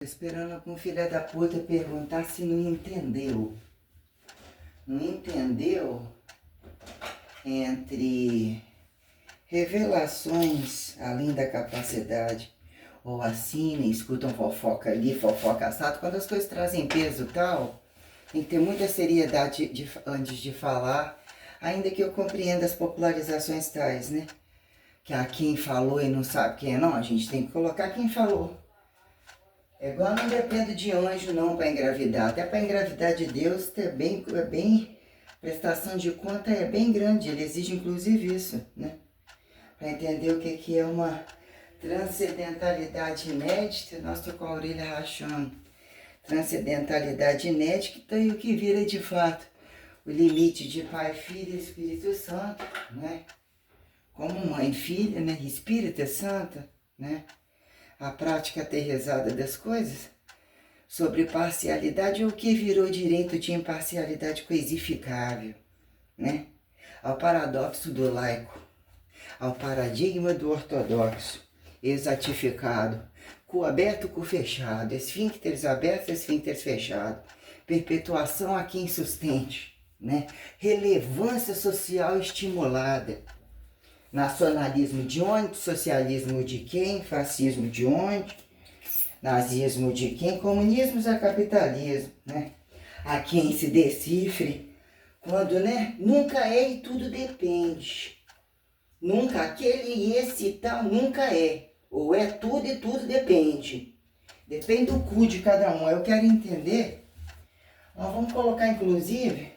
Esperando com filha da puta perguntar se não entendeu. Não entendeu entre revelações além da capacidade, ou assinem, escutam fofoca ali, fofoca assado, quando as coisas trazem peso e tal, tem que ter muita seriedade antes de falar, ainda que eu compreenda as popularizações tais, né? Que há quem falou e não sabe quem é, não, a gente tem que colocar quem falou. É igual, não depende de anjo não para engravidar. Até para engravidar de Deus é bem, prestação de conta é bem grande. Ele exige inclusive isso, né? Para entender o que é uma transcendentalidade inédita. Nós estou com a orelha rachando. Transcendentalidade inédita e o que vira de fato o limite de Pai, Filho e Espírito Santo, né? Como mãe, filha, né? Espírita Santa, né? A prática aterrezada das coisas, sobre parcialidade, ou o que virou direito de imparcialidade coisificável, né? Ao paradoxo do laico, ao paradigma do ortodoxo, exatificado, cu aberto, cu fechado, esfíncteres abertos, esfíncteres fechados, perpetuação a quem sustente, né? Relevância social estimulada. Nacionalismo de onde? Socialismo de quem? Fascismo de onde? Nazismo de quem? Comunismo é capitalismo, né? A quem se decifre quando, né? Nunca é e tudo depende. Nunca aquele e esse e tal, nunca é. Ou é tudo e tudo depende. Depende do cu de cada um. Eu quero entender. Nós vamos colocar, inclusive,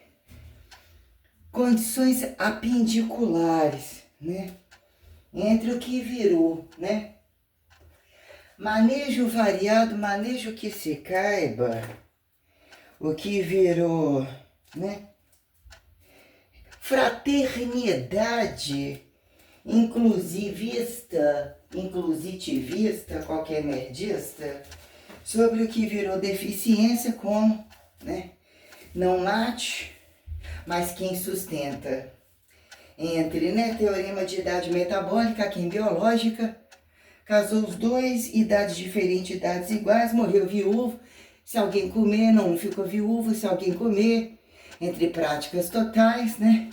condições apendiculares, né? Entre o que virou, né? Manejo variado, manejo que se caiba, o que virou, né? Fraternidade inclusitivista, qualquer merdista, sobre o que virou deficiência como, né? Não mate, mas quem sustenta. Entre, né, teorema de idade metabólica, quem biológica, casou os dois, idades diferentes, idades iguais, morreu viúvo, se alguém comer, não ficou viúvo, se alguém comer, entre práticas totais, né,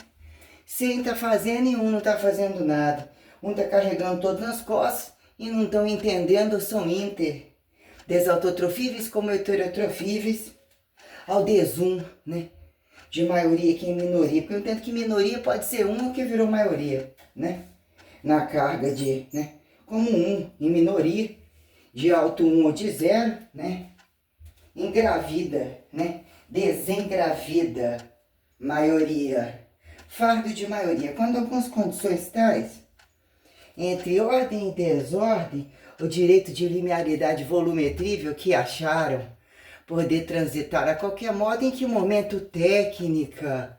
sem tá fazendo e um não tá fazendo nada, um tá carregando todas nas costas e não estão entendendo, são desautotrofíveis como heterotrofíveis, ao desum, né, de maioria que em minoria, porque eu entendo que minoria pode ser um que virou maioria, né? Na carga de, né? Como um em minoria, de alto um ou de zero, né? Engravida, né? Desengravida, maioria. Fardo de maioria. Quando algumas condições tais, entre ordem e desordem, o direito de linearidade volumetrível que acharam, poder transitar a qualquer modo, em que momento técnica,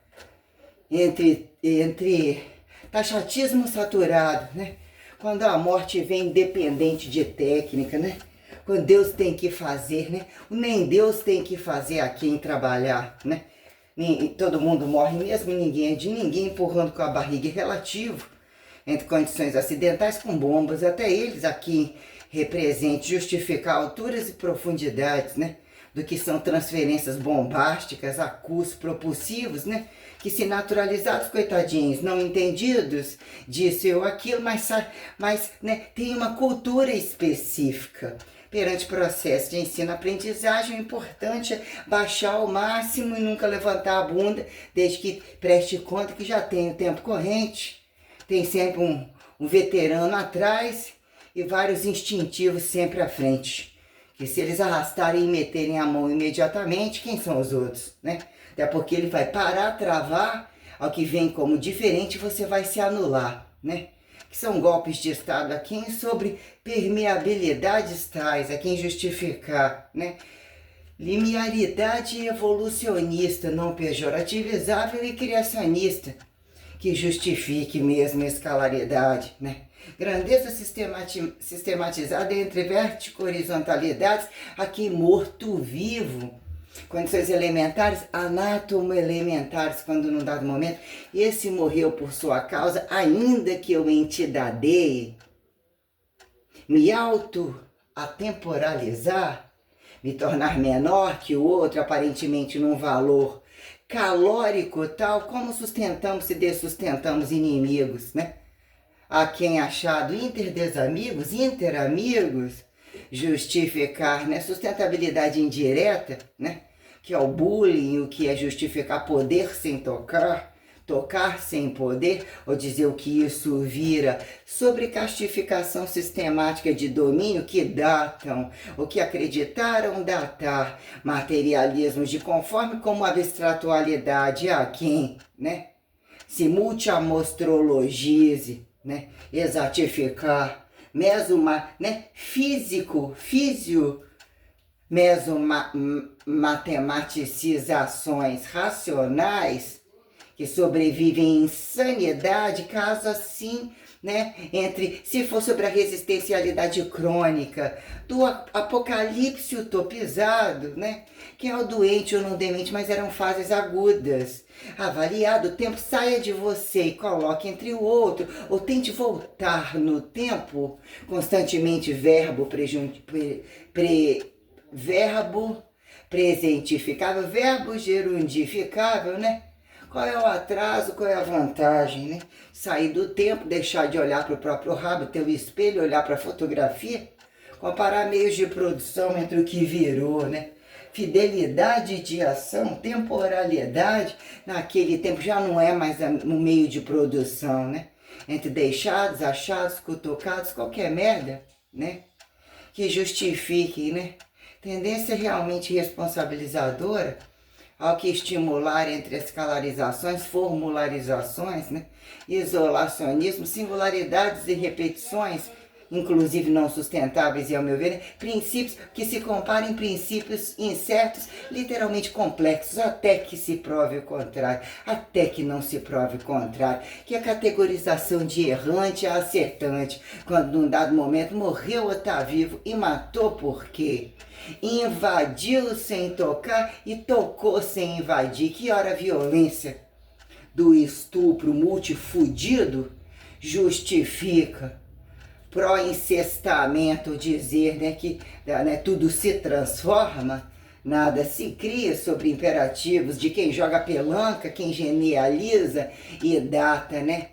entre taxatismo saturado, né? Quando a morte vem independente de técnica, né? Quando Deus tem que fazer, né? Nem Deus tem que fazer a quem trabalhar, né? Todo mundo morre mesmo, ninguém é de ninguém, empurrando com a barriga relativo, entre condições acidentais com bombas, até eles aqui representam justificar alturas e profundidades, né? Do que são transferências bombásticas, acústicos, propulsivos, né? Que se naturalizados, coitadinhos, não entendidos disso ou aquilo, mas né, tem uma cultura específica. Perante o processo de ensino-aprendizagem, o importante é baixar ao máximo e nunca levantar a bunda, desde que preste conta que já tem o tempo corrente, tem sempre um veterano atrás e vários instintivos sempre à frente. Que se eles arrastarem e meterem a mão imediatamente, quem são os outros, né? Até porque ele vai parar, travar, ao que vem como diferente, você vai se anular, né? Que são golpes de Estado a quem sobre permeabilidades tais, a quem justificar, né? Linearidade evolucionista, não pejorativizável e criacionista, que justifique mesmo a escalaridade, né? Grandeza sistematizada entre vertico-horizontalidades, aqui morto-vivo, condições elementares, anátomo-elementares, quando num dado momento, esse morreu por sua causa, ainda que eu entidadei, me auto-atemporalizar, Me tornar menor que o outro, aparentemente num valor calórico tal, como sustentamos e dessustentamos inimigos, né? A quem achado interdesamigos, interamigos, justificar, né? Sustentabilidade indireta, né? Que é o bullying, o que é justificar poder sem tocar, tocar sem poder, ou dizer o que isso vira, sobre castificação sistemática de domínio que datam, o que acreditaram datar, materialismos de conforme como abstratualidade a quem, né? Se multiamostrologize, né? Exatificar, né? Físio, mesomatematizações racionais que sobrevivem em insanidade, caso assim, né, se for sobre a resistencialidade crônica, do apocalipse utopizado, né, que é o doente ou não demente, mas eram fases agudas. Avaliado o tempo, saia de você e coloque entre o outro, ou tente voltar no tempo, constantemente verbo presentificável, verbo gerundificável, né? Qual é o atraso, qual é a vantagem, né? Sair do tempo, deixar de olhar para o próprio rabo, ter o espelho, olhar para a fotografia, comparar meios de produção entre o que virou, né? Fidelidade de ação, temporalidade, naquele tempo já não é mais no meio de produção, né? Entre deixados, achados, cutucados, qualquer merda, né? Que justifique, né? Tendência realmente responsabilizadora ao que estimular entre escalarizações, formularizações, né? Isolacionismo, singularidades e repetições, inclusive não sustentáveis e, ao meu ver, princípios que se comparem princípios incertos, literalmente complexos, até que se prove o contrário, até que não se prove o contrário, que a categorização de errante a acertante, quando num dado momento morreu ou está vivo e matou por quê? Invadiu sem tocar e tocou sem invadir. Que hora a violência do estupro multifudido justifica pró-incestamento dizer, né, que, né, tudo se transforma, nada se cria sobre imperativos de quem joga pelanca, quem genializa e data, né?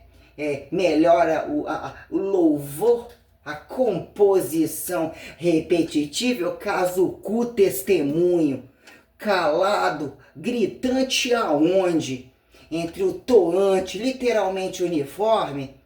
Melhora o louvor, a composição repetitiva, caso cu testemunho, calado, gritante aonde, entre o toante, literalmente uniforme,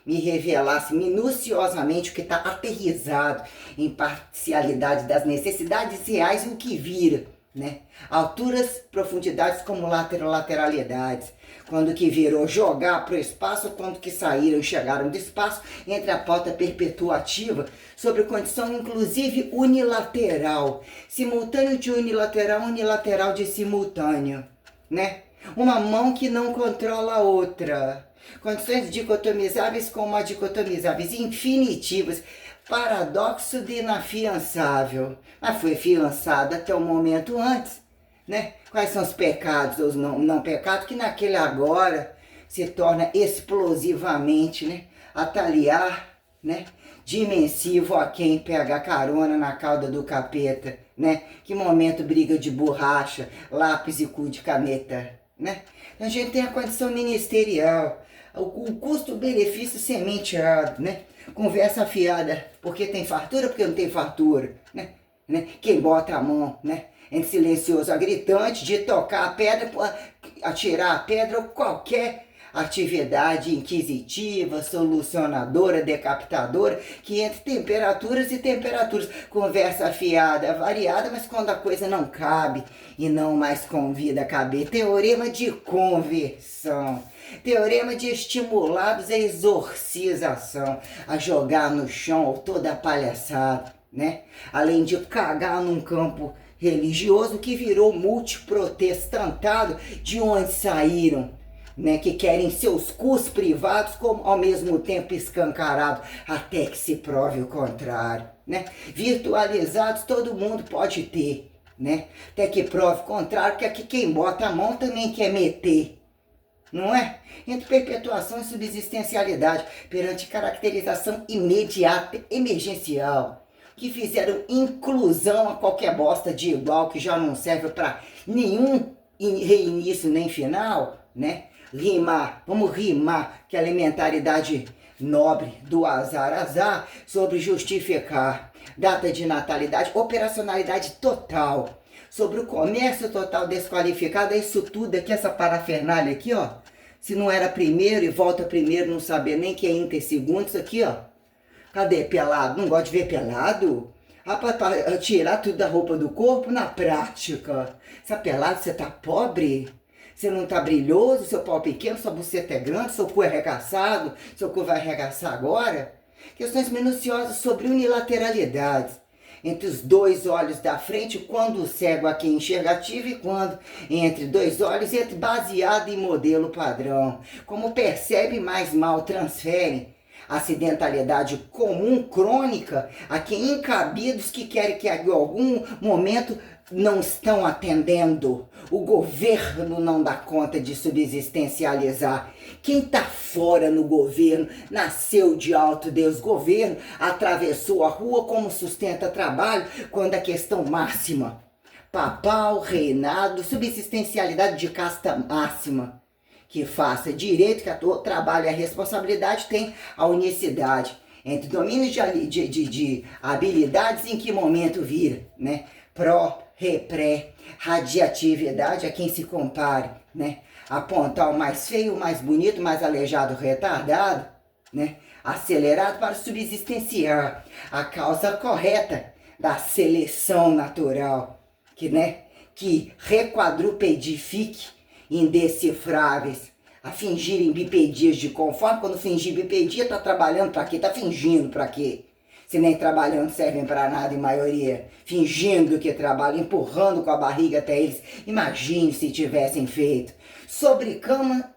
me revelasse minuciosamente o que está aterrizado em parcialidade das necessidades reais e o que vira, né? Alturas, profundidades como lateralidades. Quando que virou jogar para o espaço, quando que saíram e chegaram do espaço, entre a pauta perpetuativa sobre condição inclusive unilateral, simultâneo de unilateral, unilateral de simultâneo, né? Uma mão que não controla a outra. Condições dicotomizáveis como adicotomizáveis, infinitivas, paradoxo de inafiançável. Mas foi fiançado até o momento antes, né? Quais são os pecados ou os não pecados que naquele agora se torna explosivamente, né? Ataliar, né? Dimensivo a quem pega carona na cauda do capeta, né? Que momento briga de borracha, lápis e cu de caneta, né? A gente tem a condição ministerial, o custo-benefício sementeado, né? Conversa afiada, porque tem fartura, porque não tem fartura, né? Quem bota a mão, né? Entre silencioso a gritante, de tocar a pedra, atirar a pedra ou qualquer atividade inquisitiva, solucionadora, decapitadora, que entre temperaturas e temperaturas, conversa afiada, variada, mas quando a coisa não cabe e não mais convida a caber, teorema de conversão, teorema de estimulados à exorcização, a jogar no chão toda a palhaçada, né? Além de cagar num campo religioso que virou multiprotestantado, de onde saíram, né, que querem seus cus privados, como ao mesmo tempo escancarado, até que se prove o contrário, né? Virtualizados todo mundo pode ter, né? Até que prove o contrário, que aqui quem bota a mão também quer meter, não é? Entre perpetuação e subsistencialidade, perante caracterização imediata, emergencial, que fizeram inclusão a qualquer bosta de igual que já não serve para nenhum reinício nem final, né? Rimar, vamos rimar que a elementaridade nobre do azar sobre justificar data de natalidade, operacionalidade total, sobre o comércio total desqualificado, é isso tudo aqui, essa parafernália aqui, ó. Se não era primeiro e volta primeiro, não saber nem que é intersegundo, isso aqui, ó. Cadê pelado? Não gosta de ver pelado? Para tirar tudo da roupa do corpo na prática. Você é pelado, você tá pobre? Você não tá brilhoso, seu pau pequeno, sua buceta é grande, seu cu é arregaçado, seu cu vai arregaçar agora? Questões minuciosas sobre unilateralidades entre os dois olhos da frente, quando o cego aqui enxerga ativo e quando entre dois olhos, baseado em modelo padrão. Como percebe, mais mal transfere. Acidentalidade comum, crônica, a quem incabidos que querem que em algum momento não estão atendendo. O governo não dá conta de subsistencializar. Quem está fora no governo, nasceu de alto Deus governo, atravessou a rua como sustenta trabalho, quando a questão máxima. Papal, reinado, subsistencialidade de casta máxima. Que faça direito, que o trabalho e a responsabilidade tem a unicidade. Entre domínios de habilidades, em que momento vira, né? Pró, repré, radiatividade a quem se compare, né? Apontar o mais feio, o mais bonito, o mais aleijado, retardado, né? Acelerado para subsistenciar a causa correta da seleção natural, que requadrupedifique indecifráveis, a fingirem bipedias de conforme. Quando fingir bipedia, tá trabalhando para quê? Tá fingindo para quê? Se nem trabalhando servem para nada em maioria, fingindo que trabalham, empurrando com a barriga até eles. Imagine se tivessem feito. Sobre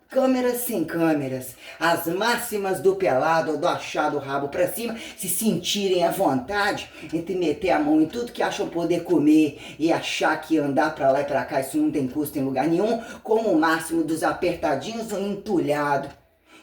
câmeras sem câmeras, as máximas do pelado ou do achado rabo para cima, se sentirem à vontade entre meter a mão em tudo que acham poder comer e achar que andar para lá e para cá isso não tem custo em lugar nenhum, como o máximo dos apertadinhos ou entulhado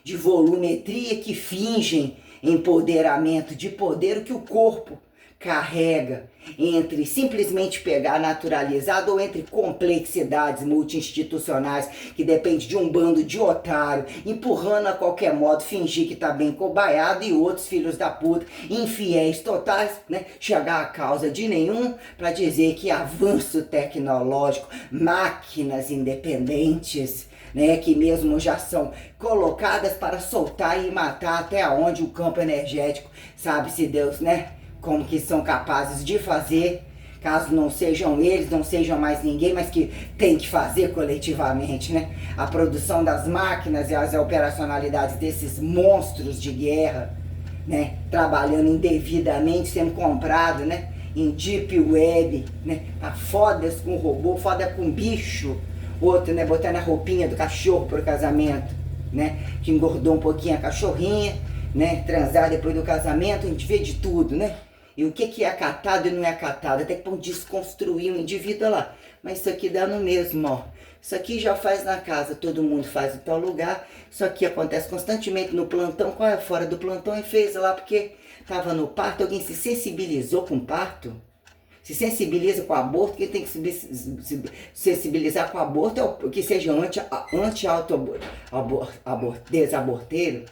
de volumetria que fingem empoderamento de poder, o que o corpo carrega, entre simplesmente pegar naturalizado ou entre complexidades multi-institucionais que depende de um bando de otário empurrando a qualquer modo, fingir que tá bem cobaiado, e outros filhos da puta, infiéis totais, né, chegar a causa de nenhum para dizer que avanço tecnológico, máquinas independentes, né, que mesmo já são colocadas para soltar e matar até onde o campo energético, sabe-se Deus, né, como que são capazes de fazer, caso não sejam eles, não sejam mais ninguém, mas que tem que fazer coletivamente, né? A produção das máquinas e as operacionalidades desses monstros de guerra, né? Trabalhando indevidamente, sendo comprado, né? Em deep web, né? A fodas com robô, foda com bicho, outro, né? Botando a roupinha do cachorro pro casamento, né? Que engordou um pouquinho a cachorrinha, né? Transar depois do casamento, a gente vê de tudo, né? E o que é acatado e não é acatado, até que desconstruir um indivíduo lá. Mas isso aqui dá no mesmo, ó. Isso aqui já faz na casa, todo mundo faz em tal lugar. Isso aqui acontece constantemente no plantão. Qual é fora do plantão? E fez lá porque estava no parto. Alguém se sensibilizou com o parto? Se sensibiliza com o aborto. Quem tem que se sensibilizar com o aborto é o que seja desaborteiro,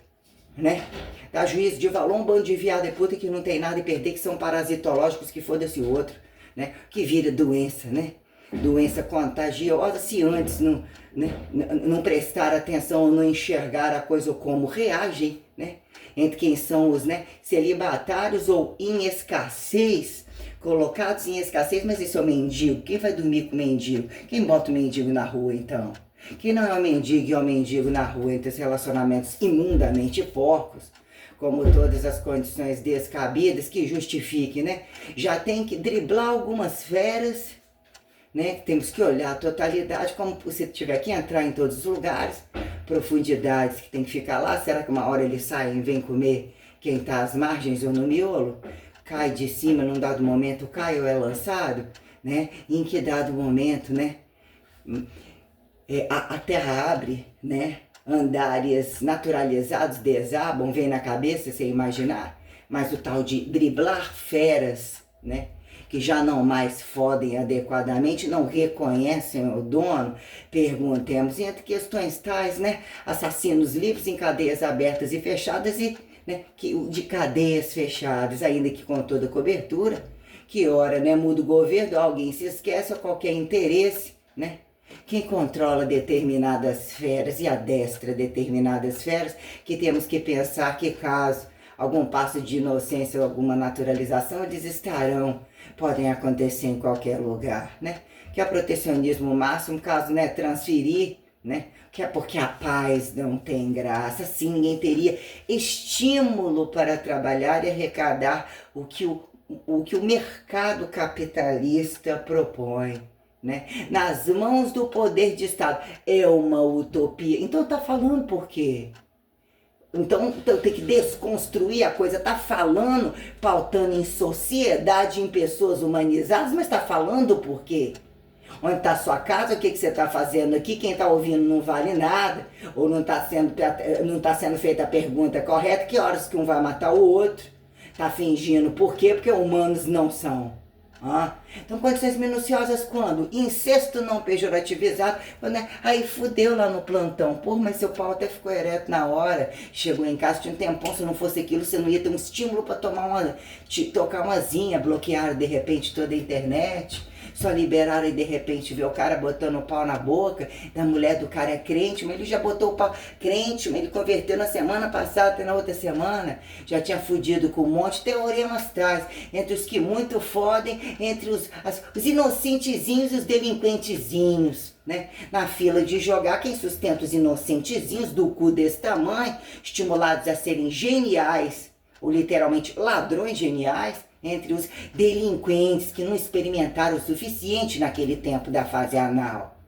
né? Dá juízo de valor, um bando de viado e puta que não tem nada e perder, que são parasitológicos, que foda-se o outro, né? Que vira doença, né? Doença contagiosa, se antes não prestar atenção ou não enxergar a coisa como reagem, né? Entre quem são os, né, celibatários ou em escassez, colocados em escassez, mas isso é o mendigo. Quem vai dormir com o mendigo? Quem bota o mendigo na rua, então? Quem não é o mendigo e é o mendigo na rua, entre os relacionamentos imundamente porcos, como todas as condições descabidas que justifiquem, né? Já tem que driblar algumas feras, né? Temos que olhar a totalidade, como se tiver que entrar em todos os lugares, profundidades que tem que ficar lá. Será que uma hora ele sai e vem comer quem está às margens ou no miolo? Cai de cima, num dado momento cai ou é lançado, né? Em que dado momento, né? A terra abre, né? Andares naturalizados desabam, vem na cabeça sem imaginar. Mas o tal de driblar feras, né? Que já não mais fodem adequadamente, não reconhecem o dono, perguntemos, entre questões tais, né? Assassinos livres em cadeias abertas e fechadas e, né, de cadeias fechadas, ainda que com toda cobertura, que ora, né, muda o governo, alguém se esquece ou qualquer interesse, né? Quem controla determinadas feras e adestra determinadas feras, que temos que pensar que caso algum passo de inocência ou alguma naturalização, eles estarão, podem acontecer em qualquer lugar, né? Que é protecionismo máximo, caso, né, transferir, né? Que é porque a paz não tem graça, assim ninguém teria estímulo para trabalhar e arrecadar o que o mercado capitalista propõe. Né? Nas mãos do poder de Estado. É uma utopia. Então tá falando por quê? Então tem que desconstruir a coisa. Tá falando, pautando em sociedade, em pessoas humanizadas, mas tá falando por quê? Onde está a sua casa, o que você está fazendo aqui, quem está ouvindo não vale nada, ou não está sendo feita a pergunta correta, que horas que um vai matar o outro, está fingindo, por quê? Porque humanos não são. Então, condições minuciosas quando? Incesto não pejorativizado, né? Aí fudeu lá no plantão. Pô, mas seu pau até ficou ereto na hora. Chegou em casa, tinha um tempão, se não fosse aquilo, você não ia ter um estímulo para tocar uma zinha, bloquear de repente toda a internet. Só liberaram e de repente vê o cara botando o pau na boca, da mulher do cara é crente, mas ele já botou o pau crente, mas ele converteu na semana passada, até na outra semana, já tinha fudido com um monte de teoremas traz, entre os que muito fodem, entre os inocentezinhos e os delinquentezinhos, né? Na fila de jogar, quem sustenta os inocentezinhos do cu desse tamanho, estimulados a serem geniais, ou literalmente ladrões geniais, entre os delinquentes que não experimentaram o suficiente naquele tempo da fase anal.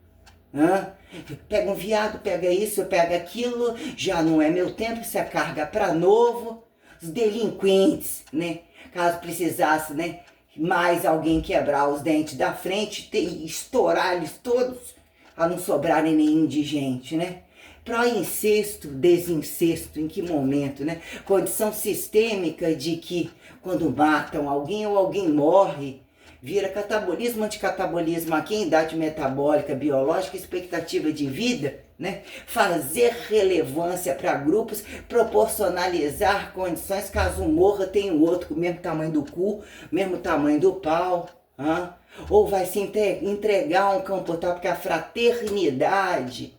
Pega um viado, pega isso, pega aquilo, já não é meu tempo, isso é carga para novo. Os delinquentes, né? Caso precisasse, né, mais alguém quebrar os dentes da frente, estourar eles todos, a não sobrarem nem indigente, né? Pró-incesto, desincesto, em que momento, né? Condição sistêmica de que quando matam alguém ou alguém morre, vira catabolismo, anticatabolismo aqui em idade metabólica, biológica, expectativa de vida, né? Fazer relevância para grupos, proporcionalizar condições, caso um morra, tem o outro com o mesmo tamanho do cu, mesmo tamanho do pau, ou vai se entregar um campo tal, porque a fraternidade,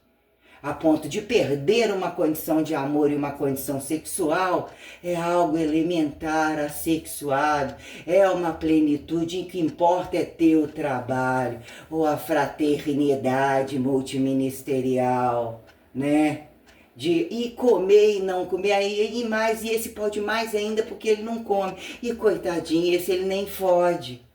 a ponto de perder uma condição de amor e uma condição sexual, é algo elementar, assexuado, é uma plenitude em que importa é ter o trabalho, ou a fraternidade multiministerial, né? De ir comer e não comer, aí e mais, e esse pode mais ainda porque ele não come, e coitadinho, esse ele nem fode.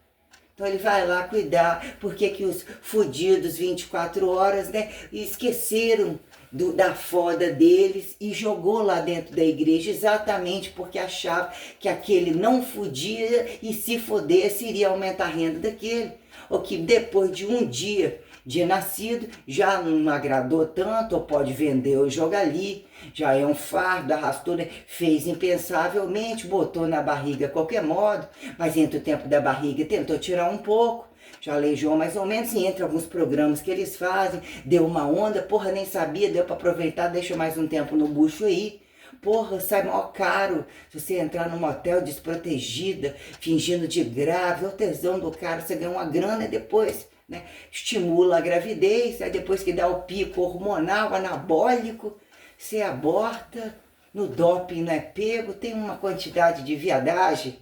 Então ele vai lá cuidar, porque que os fudidos 24 horas, né, esqueceram da foda deles e jogou lá dentro da igreja exatamente porque achava que aquele não fudia e se fodesse iria aumentar a renda daquele. Ou que depois de um dia de nascido já não agradou tanto, ou pode vender ou jogar ali, já é um fardo, arrastou, né? Fez impensavelmente, botou na barriga a qualquer modo, mas entre o tempo da barriga tentou tirar um pouco, já aleijou mais ou menos, e entre alguns programas que eles fazem, deu uma onda, porra, nem sabia, deu para aproveitar, deixa mais um tempo no bucho aí. Porra, sai maior caro se você entrar num motel desprotegida, fingindo de grave, o tesão do cara, você ganha uma grana e depois, né, estimula a gravidez, aí depois que dá o pico hormonal, anabólico, você aborta, no doping não é pego, tem uma quantidade de viadagem,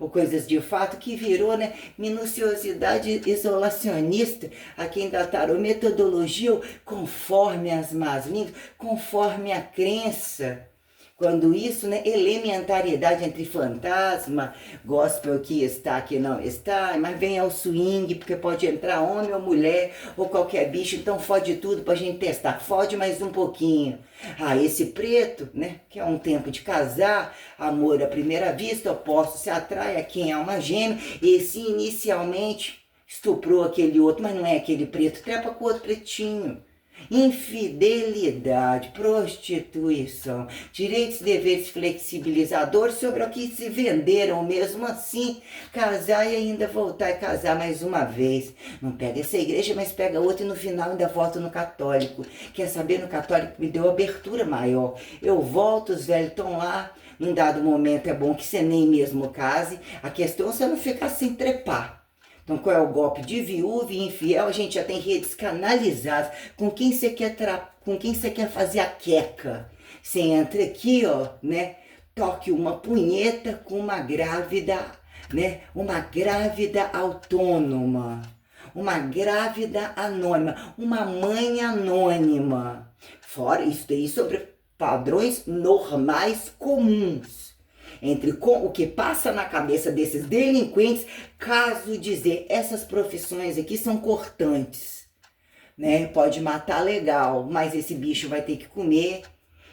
ou coisas de fato que virou, né, minuciosidade isolacionista, a quem dataram metodologia conforme as más línguas, conforme a crença. Quando isso, né, elementariedade entre fantasma, gospel que está, que não está, mas vem ao swing, porque pode entrar homem ou mulher, ou qualquer bicho, então fode tudo pra gente testar, fode mais um pouquinho. Esse preto, né, que é um tempo de casar, amor à primeira vista, oposto se atrai a quem é uma gêmea, esse inicialmente estuprou aquele outro, mas não é aquele preto, trepa com o outro pretinho. infidelidade, prostituição, direitos e deveres flexibilizadores sobre o que se venderam mesmo assim, casar e ainda voltar e casar mais uma vez. Não pega essa igreja, mas pega outra e no final ainda volta no católico. Quer saber, no católico me deu abertura maior. Eu volto, os velhos estão lá, num dado momento é bom que você nem mesmo case, a questão é você não ficar sem trepar. Então, qual é o golpe de viúva e infiel? A gente já tem redes canalizadas. Com quem você quer fazer a queca? Você entra aqui, ó, né? Toque uma punheta com uma grávida, né? Uma grávida autônoma. Uma grávida anônima. Uma mãe anônima. Fora isso daí sobre padrões normais comuns. Entre o que passa na cabeça desses delinquentes, caso dizer, essas profissões aqui são cortantes, né? Pode matar legal, mas esse bicho vai ter que comer,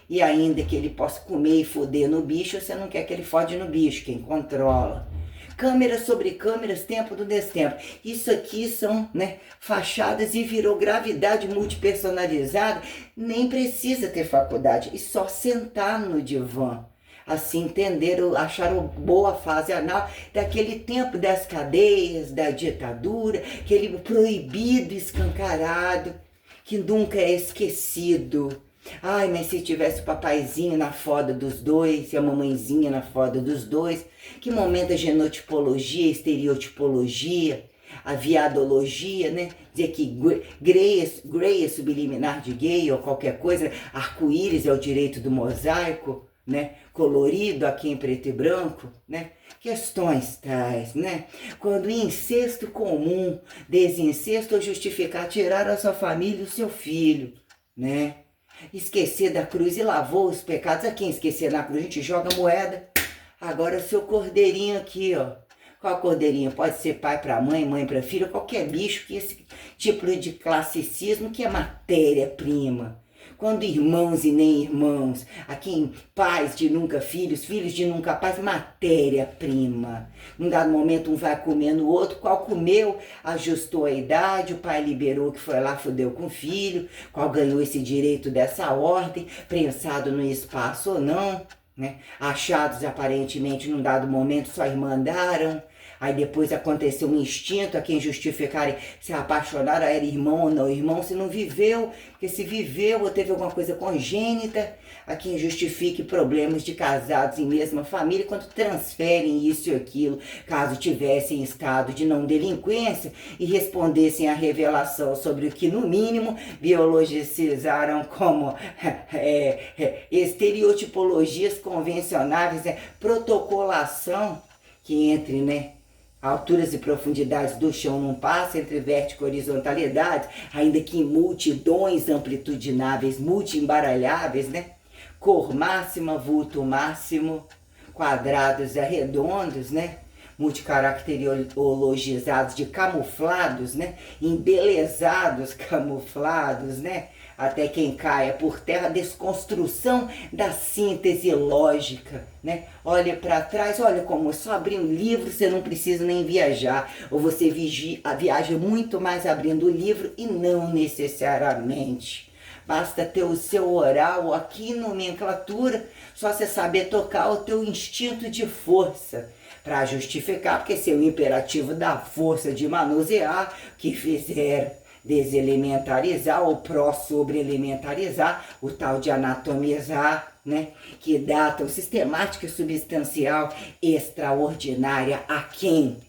e ainda que ele possa comer e foder no bicho, você não quer que ele fode no bicho, quem controla. Câmeras sobre câmeras, tempo do destempo. Isso aqui são, né, fachadas e virou gravidade multipersonalizada, nem precisa ter faculdade, e só sentar no divã. Assim entenderam, acharam boa fase anal daquele tempo das cadeias, da ditadura, aquele proibido escancarado, que nunca é esquecido. Ai, mas se tivesse o papaizinho na foda dos dois e a mamãezinha na foda dos dois, que momento a genotipologia, estereotipologia, a viadologia, né? Dizer que Grey é subliminar de gay ou qualquer coisa, arco-íris é o direito do mosaico, né? Colorido aqui em preto e branco, né? Questões tais, né? Quando incesto comum, desincesto ou justificar tirar a sua família e o seu filho, né? Esquecer da cruz e lavou os pecados. A quem esquecer na cruz, a gente joga moeda. Agora o seu cordeirinho aqui, ó. Qual cordeirinho? Pode ser pai para mãe, mãe para filho, qualquer bicho que esse tipo de classicismo que é matéria-prima. Quando irmãos e nem irmãos, a quem pais de nunca filhos, filhos de nunca pais, matéria-prima. Num dado momento um vai comendo o outro, qual comeu, ajustou a idade, o pai liberou que foi lá, fudeu com o filho, qual ganhou esse direito dessa ordem, prensado no espaço ou não, né? Achados aparentemente num dado momento só irmandaram. Aí depois aconteceu um instinto a quem justificarem se apaixonaram, era irmão ou não irmão, se não viveu, porque se viveu ou teve alguma coisa congênita, a quem justifique problemas de casados em mesma família, quando transferem isso e aquilo, caso tivessem estado de não delinquência e respondessem à revelação sobre o que no mínimo biologicizaram como estereotipologias convencionáveis, protocolação que entre, né? Alturas e profundidades do chão não passa entre vértigo e horizontalidade, ainda que em multidões amplitudináveis, multi-embaralháveis, né? Cor máxima, vulto máximo, quadrados e arredondos, né? Multicaracterologizados de camuflados, né? Embelezados, camuflados, né? Até quem caia por terra, desconstrução da síntese lógica, né? Olha para trás, olha como só abrir um livro você não precisa nem viajar, ou você viaja muito mais abrindo o livro e não necessariamente. Basta ter o seu oral aqui, nomenclatura, só você saber tocar o teu instinto de força, para justificar, porque esse é o imperativo da força de manusear, que fizeram deselementarizar ou pró-sobre-elementarizar, o tal de anatomizar, né? Que datam sistemática e substancial extraordinária a quem,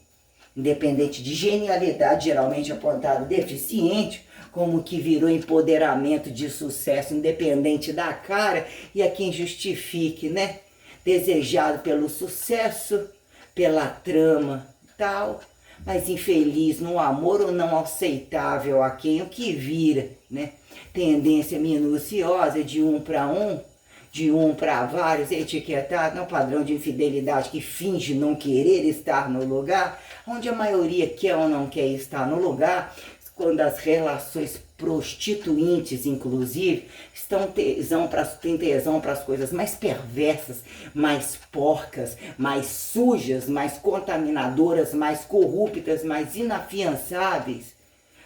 independente de genialidade, geralmente apontado deficiente, como que virou empoderamento de sucesso, independente da cara, e a quem justifique, né? Desejado pelo sucesso, pela trama, tal, mas infeliz no amor ou não aceitável a quem o que vira, né? Tendência minuciosa de um para vários, etiquetado, não padrão de infidelidade que finge não querer estar no lugar, onde a maioria quer ou não quer estar no lugar, quando as relações prostituintes, inclusive, têm tesão para as coisas mais perversas, mais porcas, mais sujas, mais contaminadoras, mais corruptas, mais inafiançáveis.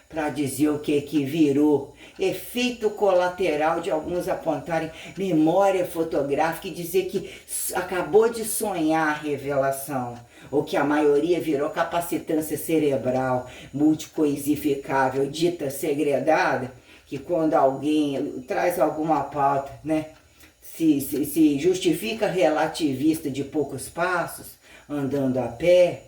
para dizer o que virou. Efeito colateral de alguns apontarem memória fotográfica e dizer que acabou de sonhar a revelação. Ou que a maioria virou capacitância cerebral, multicoisificável, dita segredada, que quando alguém traz alguma pauta, né, se justifica relativista de poucos passos, andando a pé,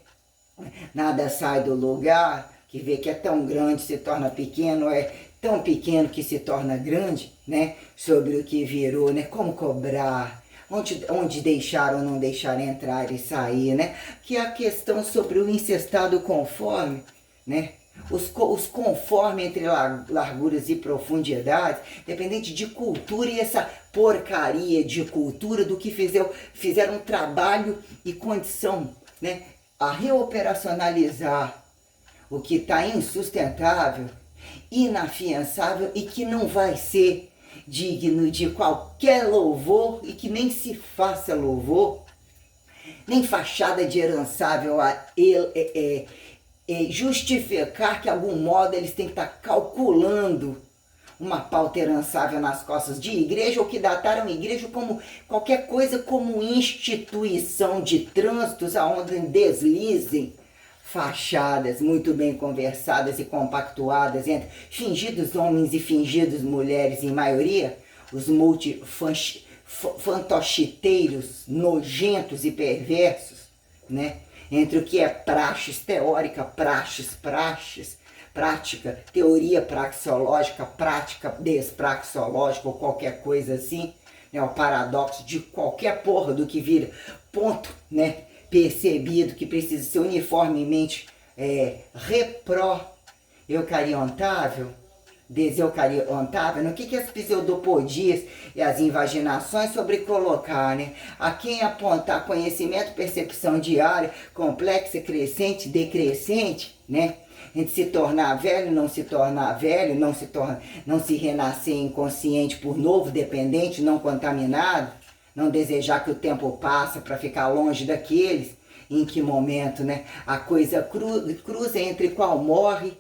nada sai do lugar, que vê que é tão grande se torna pequeno, é tão pequeno que se torna grande, né? Sobre o que virou, né? Como cobrar, onde deixar ou não deixar entrar e sair, né? Que é a questão sobre o incestado conforme, né? Os conforme entre larguras e profundidades, dependente de cultura e essa porcaria de cultura do que fizeram trabalho e condição, né? A reoperacionalizar o que está insustentável, inafiançável e que não vai ser digno de qualquer louvor e que nem se faça louvor, nem fachada de herançável a justificar que de algum modo eles têm que estar calculando uma pauta herançável nas costas de igreja ou que dataram a igreja como qualquer coisa como instituição de trânsitos aonde deslizem fachadas muito bem conversadas e compactuadas entre fingidos homens e fingidos mulheres, em maioria, os multifantochiteiros nojentos e perversos, né? Entre o que é praxis teórica, prática, teoria praxeológica, prática despraxeológica ou qualquer coisa assim, né? O paradoxo de qualquer porra do que vira ponto, né? Percebido que precisa ser uniformemente eucariontável, deseucariontável, no que as pseudopodias e as invaginações sobre colocar, né? A quem apontar conhecimento, percepção diária, complexa, crescente, decrescente, né? Entre se tornar velho, não se tornar velho, não se renascer inconsciente por novo, dependente, não contaminado, não desejar que o tempo passe para ficar longe daqueles, em que momento, né? A coisa cruza entre qual morre,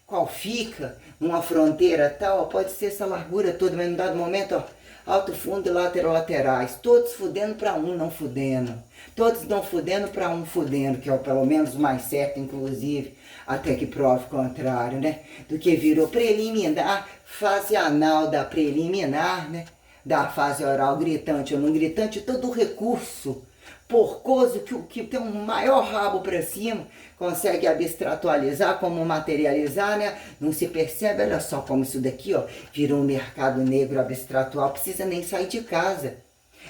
qual fica, numa fronteira tal, pode ser essa largura toda, mas num dado momento, ó, alto, fundo e laterais, todos fudendo para um não fudendo, todos não fudendo para um fudendo, que é o pelo menos mais certo, inclusive, até que prove o contrário, né? Do que virou preliminar, fase anal da preliminar, né? Da fase oral gritante ou não gritante, todo o recurso porcoso que tem um maior rabo para cima, consegue abstratualizar, como materializar, né? Não se percebe, olha só como isso daqui, ó, virou um mercado negro abstratual, precisa nem sair de casa.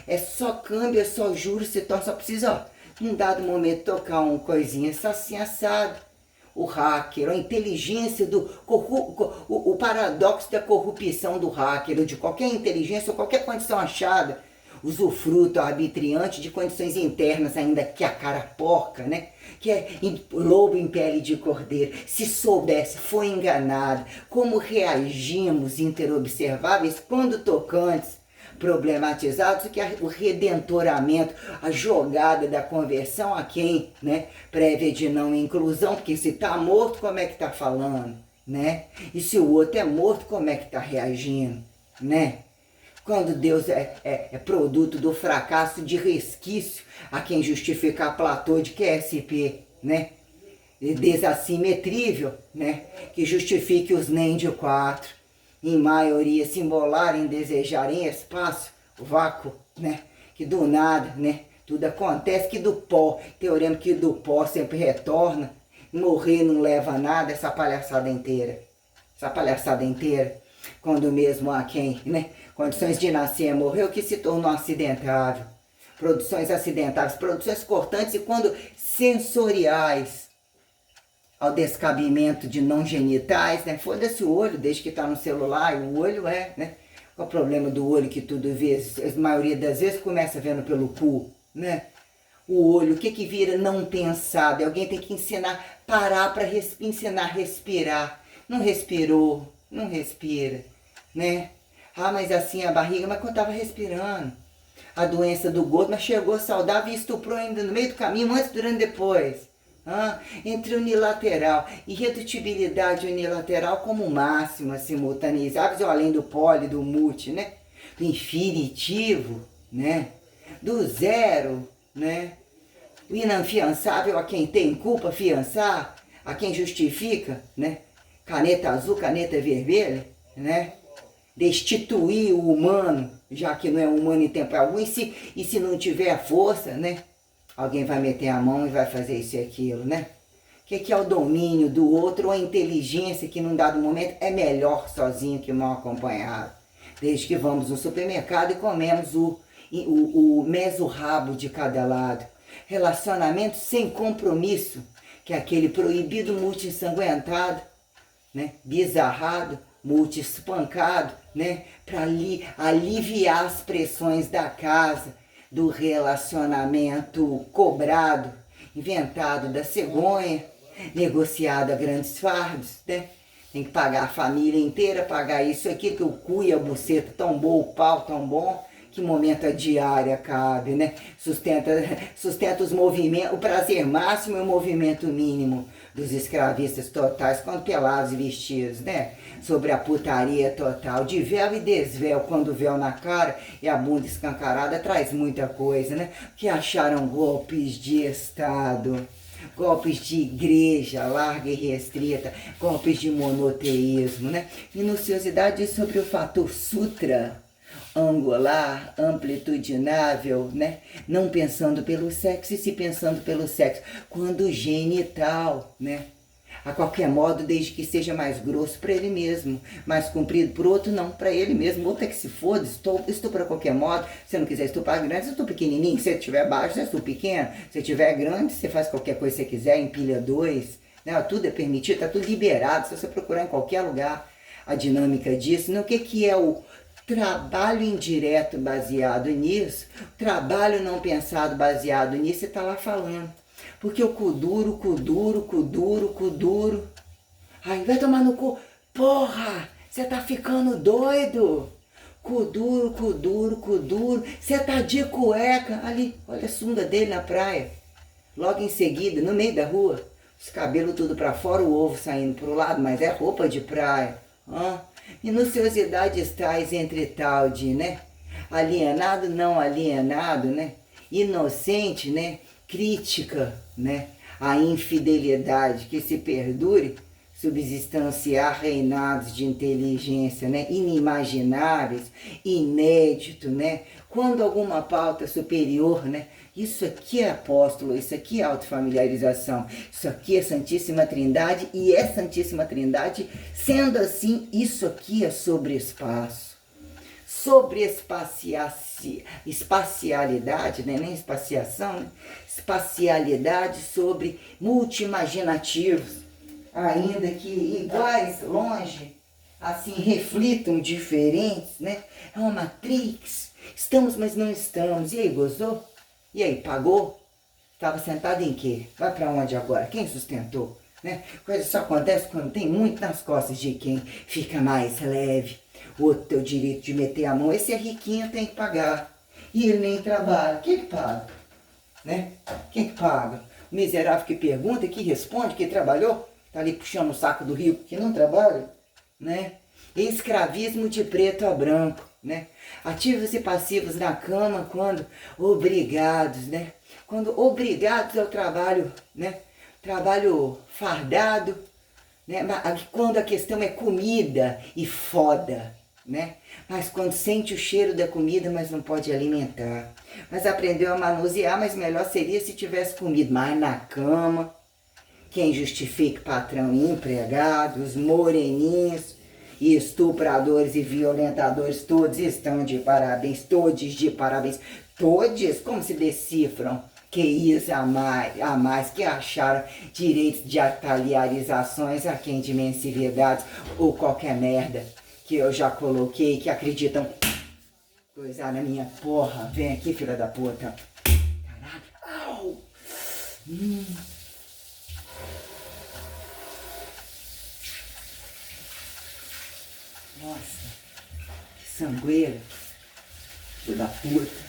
É só câmbio, é só juros, só precisa, ó, num dado momento tocar uma coisinha assim assado. O hacker, a inteligência o paradoxo da corrupção do hacker, ou de qualquer inteligência ou qualquer condição achada, usufruto arbitriante de condições internas, ainda que a cara porca, né? Que é lobo em pele de cordeiro. Se soubesse, foi enganado. Como reagimos interobserváveis quando tocantes, problematizados, que é o redentoramento, a jogada da conversão a quem, né? Prévia de não inclusão, porque se está morto, como é que está falando, né? E se o outro é morto, como é que está reagindo, né? Quando Deus é produto do fracasso de resquício a quem justificar Platô de QSP, né? Desassimetrível, né? Que justifique os nem de quatro, em maioria se embolarem, desejarem espaço, vácuo, né? Que do nada, né? Tudo acontece, que do pó, teorema que do pó sempre retorna, morrer não leva a nada, essa palhaçada inteira, quando mesmo a quem, né? Condições de nascer morreu, que se tornou acidentável. Produções acidentáveis, produções cortantes e quando sensoriais, ao descabimento de não genitais, né? Foda-se o olho, desde que está no celular, o olho né? Qual o problema do olho que tudo vê? A maioria das vezes começa vendo pelo cu, né? O olho, o que vira não pensado? Alguém tem que ensinar, parar para ensinar a respirar. Não respirou, não respira, né? Ah, mas assim a barriga, mas quando estava respirando. A doença do gordo, mas chegou saudável e estuprou ainda no meio do caminho, antes, durante e depois. Entre unilateral e redutibilidade unilateral como máxima simultaneizáveis, ou além do poli, do multi, né? Do infinitivo, né? Do zero, né? O inafiançável a quem tem culpa fiançar, a quem justifica, né? Caneta azul, caneta vermelha, né? Destituir o humano, já que não é humano em tempo algum, e se não tiver força, né? Alguém vai meter a mão e vai fazer isso e aquilo, né? O que é o domínio do outro ou a inteligência que num dado momento é melhor sozinho que mal acompanhado. Desde que vamos no supermercado e comemos o meso-rabo de cada lado. Relacionamento sem compromisso, que é aquele proibido multi-ensanguentado, né? Bizarrado, multi-espancado, né? Para aliviar as pressões da casa, do relacionamento cobrado, inventado da cegonha, negociado a grandes fardos, né? Tem que pagar a família inteira, pagar isso aqui, que o cu e a buceta tão bom, o pau tão bom, que momento a diária cabe, né? Sustenta os movimentos, o prazer máximo e o movimento mínimo dos escravistas totais, quando pelados e vestidos, né? Sobre a putaria total, de véu e desvéu, quando o véu na cara e a bunda escancarada traz muita coisa, né? Que acharam golpes de Estado, golpes de igreja larga e restrita, golpes de monoteísmo, né? Minuciosidade sobre o fator sutra, angular, amplitudinável, né? Não pensando pelo sexo e se pensando pelo sexo, quando genital, né? A qualquer modo, desde que seja mais grosso para ele mesmo, mais comprido para o outro, não, para ele mesmo. Outro é que se foda, estupra a qualquer modo. Se não quiser estuprar grande, você estupra pequenininho. Se estiver baixo, você estupra pequeno. Se estiver grande, você faz qualquer coisa que você quiser, empilha dois. Né? Tudo é permitido, está tudo liberado. Se você procurar em qualquer lugar a dinâmica disso. No que é o trabalho indireto baseado nisso, trabalho não pensado baseado nisso, você está lá falando. Porque o cu duro, ai, vai tomar no cu. Porra, você tá ficando doido. Cu duro, você tá de cueca. Ali, olha a sunga dele na praia. Logo em seguida, no meio da rua, os cabelos tudo pra fora, o ovo saindo pro lado, mas é roupa de praia. Minuciosidades tais entre tal de, né? Alienado, não alienado, né? Inocente, né? Crítica, né? A infidelidade que se perdure, subsistanciar reinados de inteligência, né? Inimagináveis, inédito, né? Quando alguma pauta superior, né? Isso aqui é apóstolo, isso aqui é autofamiliarização, isso aqui é Santíssima Trindade, e é Santíssima Trindade, sendo assim, isso aqui é sobre espaço, sobre espacialidade, né? Nem espaciação, né? Espacialidade sobre multi-imaginativos, ainda que iguais, longe, assim, reflitam diferentes, né? É uma matrix, estamos, mas não estamos. E aí, gozou? E aí, pagou? Estava sentado em quê? Vai para onde agora? Quem sustentou? Né? Coisa só acontece quando tem muito nas costas de quem fica mais leve. O outro tem o direito de meter a mão. Esse é riquinho, tem que pagar. E ele nem trabalha. Quem que paga? Né? Quem que paga? O miserável que pergunta, que responde, que trabalhou, tá ali puxando o saco do rico que não trabalha, né? Escravismo de preto a branco, né? Ativos e passivos na cama quando obrigados, né? Quando obrigados ao trabalho, né? Trabalho fardado, né? Quando a questão é comida e foda, né? Mas quando sente o cheiro da comida, mas não pode alimentar. Mas aprendeu a manusear, mas melhor seria se tivesse comido. Mas na cama, quem justifica patrão e empregado, os moreninhos e estupradores e violentadores, todos estão de parabéns, todos de parabéns, todos, como se decifram QIs a mais que acharam direitos de ataliarizações a quem de mensividades ou qualquer merda que eu já coloquei, que acreditam coisar na minha porra. Vem aqui, filha da puta. Caralho. Au. Nossa, que sangueira. Filho da puta.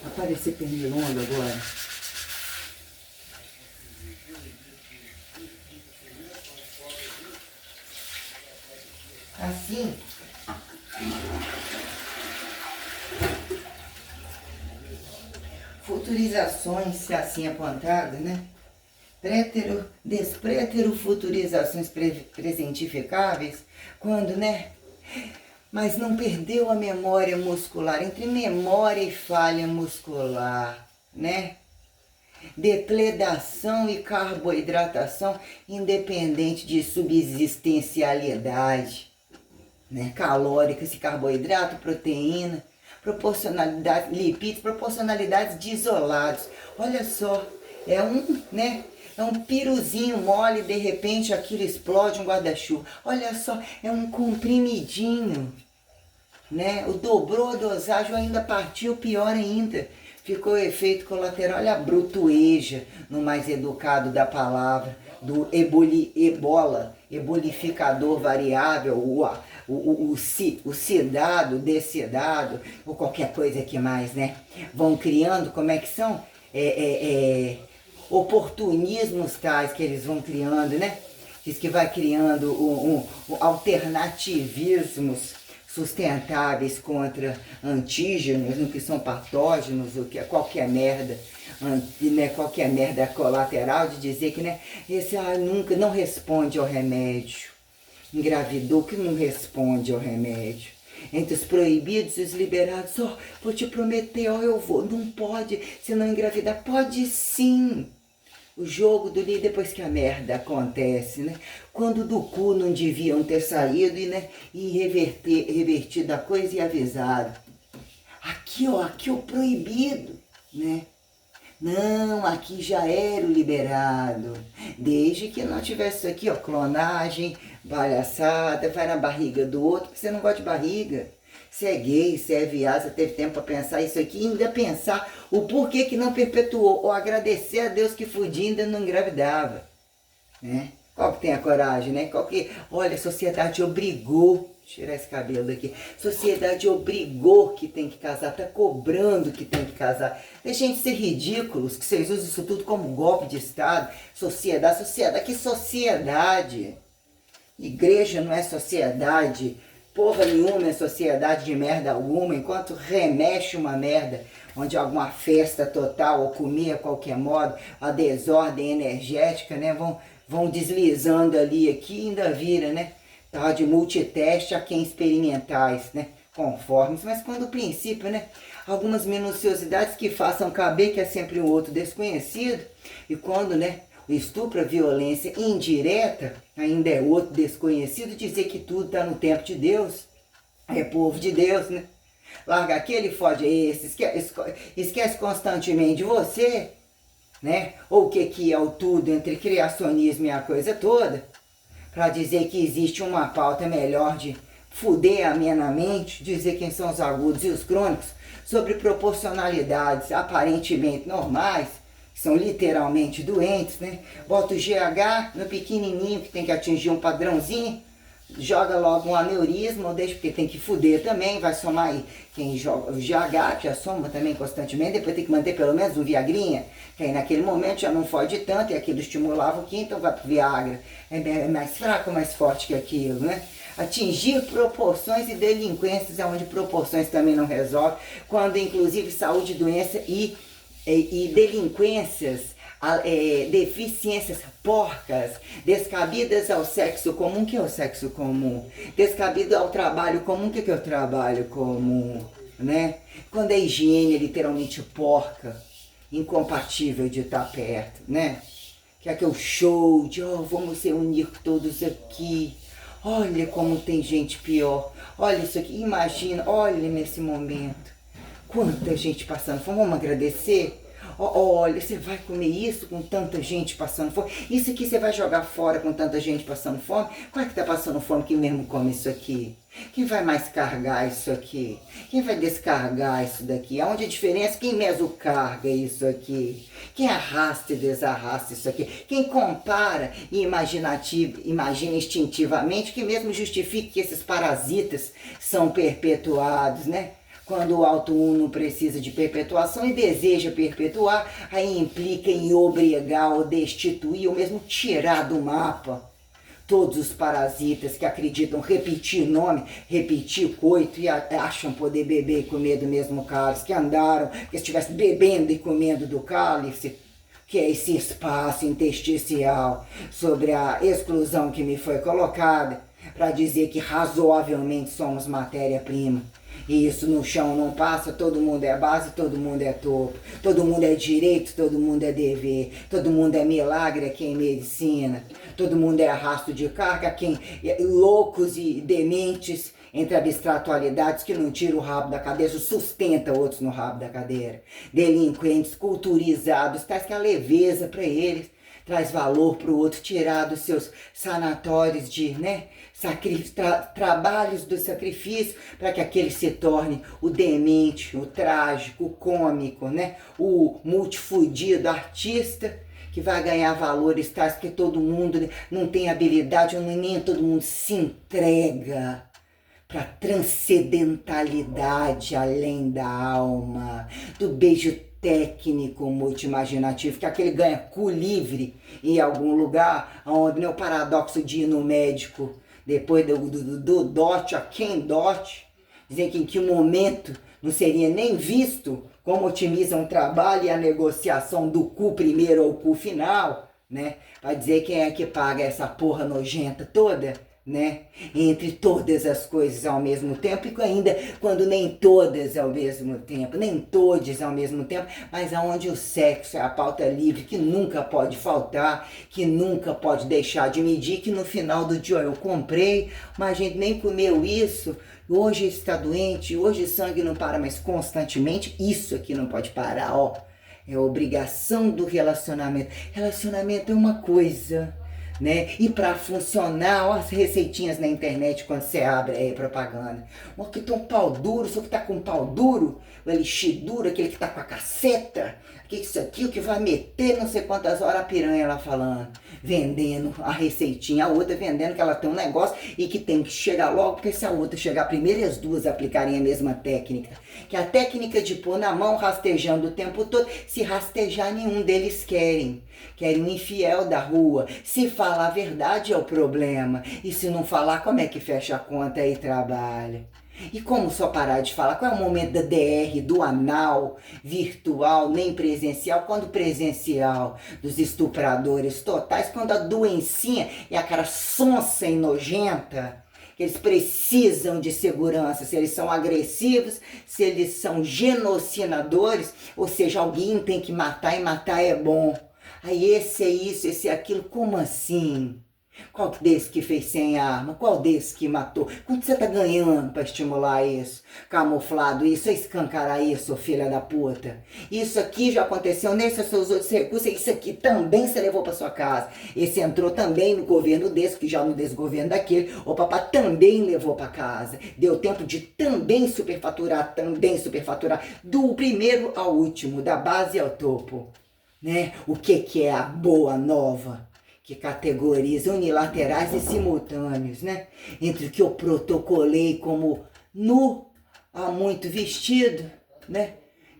Vai parecer pernilongo agora. Assim, futurizações, se assim apontado, né? Prétero, desprétero, futurizações presentificáveis, quando, né? Mas não perdeu a memória muscular, entre memória e falha muscular, né? Depledação e carboidratação independente de subsistencialidade, né? Calóricas e carboidrato, proteína, proporcionalidade, lipídios, proporcionalidades de isolados. Olha só, né? É um piruzinho mole, de repente aquilo explode um guarda-chuva. Olha só, é um comprimidinho, né? O dobrou a dosagem, ou ainda partiu, pior ainda. Ficou efeito colateral, olha a brutueja, no mais educado da palavra, do ebolificador variável, o cidado, decidado, ou qualquer coisa que mais, né? Vão criando, como é que são? Oportunismos tais que eles vão criando, né? Diz que vai criando alternativismos sustentáveis contra antígenos, no que são patógenos, o que é qualquer merda, né, qualquer merda colateral de dizer que, né, esse nunca não responde ao remédio. Engravidou que não responde ao remédio. Entre os proibidos e os liberados, vou te prometer, eu vou, não pode, se não engravidar, pode sim. O jogo do livro depois que a merda acontece, né? Quando do cu não deviam ter saído e revertido a coisa e avisado. Aqui o proibido, né? Não, aqui já era o liberado. Desde que não tivesse isso aqui, clonagem, palhaçada, vai na barriga do outro, porque você não gosta de barriga. Se é gay, se é viado, você teve tempo para pensar isso aqui, ainda pensar o porquê que não perpetuou, ou agradecer a Deus que fudia ainda não engravidava, né? Qual que tem a coragem, né? Olha, a sociedade obrigou, tirar esse cabelo daqui, sociedade obrigou que tem que casar, tá cobrando que tem que casar. Deixem de ser ridículos, que vocês usam isso tudo como golpe de Estado, sociedade, que sociedade? Igreja não é sociedade, porra nenhuma é sociedade de merda alguma, enquanto remexe uma merda, onde alguma festa total, ou comer a qualquer modo, a desordem energética, né, vão deslizando ali, aqui ainda vira, né, tá, de multiteste a quem experimentais, né, conformes, mas quando o princípio, né, algumas minuciosidades que façam caber que é sempre um outro desconhecido, e quando, né, o estupro, a violência indireta, ainda é outro desconhecido, dizer que tudo está no tempo de Deus, é povo de Deus, né? Larga aquele, fode esse, esquece constantemente de você, né? Ou o que é o tudo entre criacionismo e a coisa toda, para dizer que existe uma pauta melhor de fuder amenamente, dizer quem são os agudos e os crônicos, sobre proporcionalidades aparentemente normais, são literalmente doentes, né? Bota o GH no pequenininho que tem que atingir um padrãozinho, joga logo um aneurisma, ou deixa, porque tem que fuder também, vai somar aí. Quem joga o GH, que já soma também constantemente, depois tem que manter pelo menos um Viagrinha, que aí naquele momento já não fode tanto, e aquilo estimulava o que, então vai pro Viagra. É mais fraco ou mais forte que aquilo, né? Atingir proporções e delinquências, onde proporções também não resolve, quando inclusive saúde, doença e delinquências, deficiências porcas, descabidas ao sexo comum, que é o sexo comum, descabido ao trabalho comum, que é o trabalho comum, né? Quando a higiene é literalmente porca, incompatível de estar perto, né? Que é aquele show de, vamos se unir todos aqui, olha como tem gente pior, olha isso aqui, imagina, olha nesse momento, quanta gente passando fome, vamos agradecer? Olha, você vai comer isso com tanta gente passando fome? Isso aqui você vai jogar fora com tanta gente passando fome? Qual é que tá passando fome que mesmo come isso aqui? Quem vai mais carregar isso aqui? Quem vai descarregar isso daqui? Aonde a diferença? Quem mesmo carga isso aqui? Quem arrasta e desarrasta isso aqui? Quem compara e imagina instintivamente, que mesmo justifique que esses parasitas são perpetuados, né? Quando o alto uno precisa de perpetuação e deseja perpetuar, aí implica em obrigar ou destituir, ou mesmo tirar do mapa todos os parasitas que acreditam repetir nome, repetir coito e acham poder beber e comer do mesmo cálice, que andaram, que estivessem bebendo e comendo do cálice, que é esse espaço intersticial sobre a exclusão que me foi colocada para dizer que razoavelmente somos matéria-prima. E isso no chão não passa, todo mundo é base, todo mundo é topo, todo mundo é direito, todo mundo é dever, todo mundo é milagre, quem medicina, todo mundo é arrasto de carga, quem loucos e dementes entre abstratualidades que não tiram o rabo da cadeira, sustenta outros no rabo da cadeira, delinquentes culturizados, traz que a leveza para eles, traz valor para o outro, tirar dos seus sanatórios de, trabalhos do sacrifício, para que aquele se torne o demente, o trágico, o cômico, o multifudido artista, que vai ganhar valores tais que todo mundo não tem habilidade, nem todo mundo se entrega para transcendentalidade além da alma, do beijo técnico multiimaginativo, que aquele ganha cu livre em algum lugar, onde o paradoxo de ir no médico, depois do dote, a quem dote, dizer que em que momento não seria nem visto como otimizam o trabalho e a negociação do cu primeiro ou cu final, para dizer quem é que paga essa porra nojenta toda, entre todas as coisas ao mesmo tempo, e ainda quando nem todas ao mesmo tempo, nem todos ao mesmo tempo, mas aonde o sexo é a pauta livre, que nunca pode faltar, que nunca pode deixar de medir, que no final do dia eu comprei, mas a gente nem comeu isso, hoje está doente, hoje o sangue não para mais constantemente, isso aqui não pode parar, ó. É a obrigação do relacionamento. Relacionamento é uma coisa, e para funcionar, ó, as receitinhas na internet quando você abre aí propaganda. Ó, que tem um pau duro, só que tá com um pau duro, o elixir duro, aquele que tá com a caceta, que isso aqui, o que vai meter não sei quantas horas a piranha lá falando, vendendo a receitinha, a outra vendendo que ela tem um negócio e que tem que chegar logo, porque se a outra chegar primeiro e as duas aplicarem a mesma técnica, que é a técnica de pôr na mão rastejando o tempo todo, se rastejar nenhum deles querem um infiel da rua, se falar a verdade é o problema, e se não falar, como é que fecha a conta e trabalha? E como só parar de falar? Qual é o momento da DR, do anal, virtual, nem presencial? Quando presencial, dos estupradores totais, quando a doencinha é a cara sonsa e nojenta, que eles precisam de segurança, se eles são agressivos, se eles são genocidadores, ou seja, alguém tem que matar e matar é bom. Aí esse é isso, esse é aquilo, como assim? Qual desse que fez sem arma? Qual desse que matou? Quanto você tá ganhando para estimular isso? Camuflado isso, escancarar isso, filha da puta. Isso aqui já aconteceu nesses seus outros recursos, isso aqui também você levou para sua casa. Esse entrou também no governo desse, que já no desgoverno daquele, o papá também levou para casa. Deu tempo de também superfaturar, do primeiro ao último, da base ao topo. O que é a boa nova? Que categoriza unilaterais e simultâneos, entre o que eu protocolei como nu há muito vestido,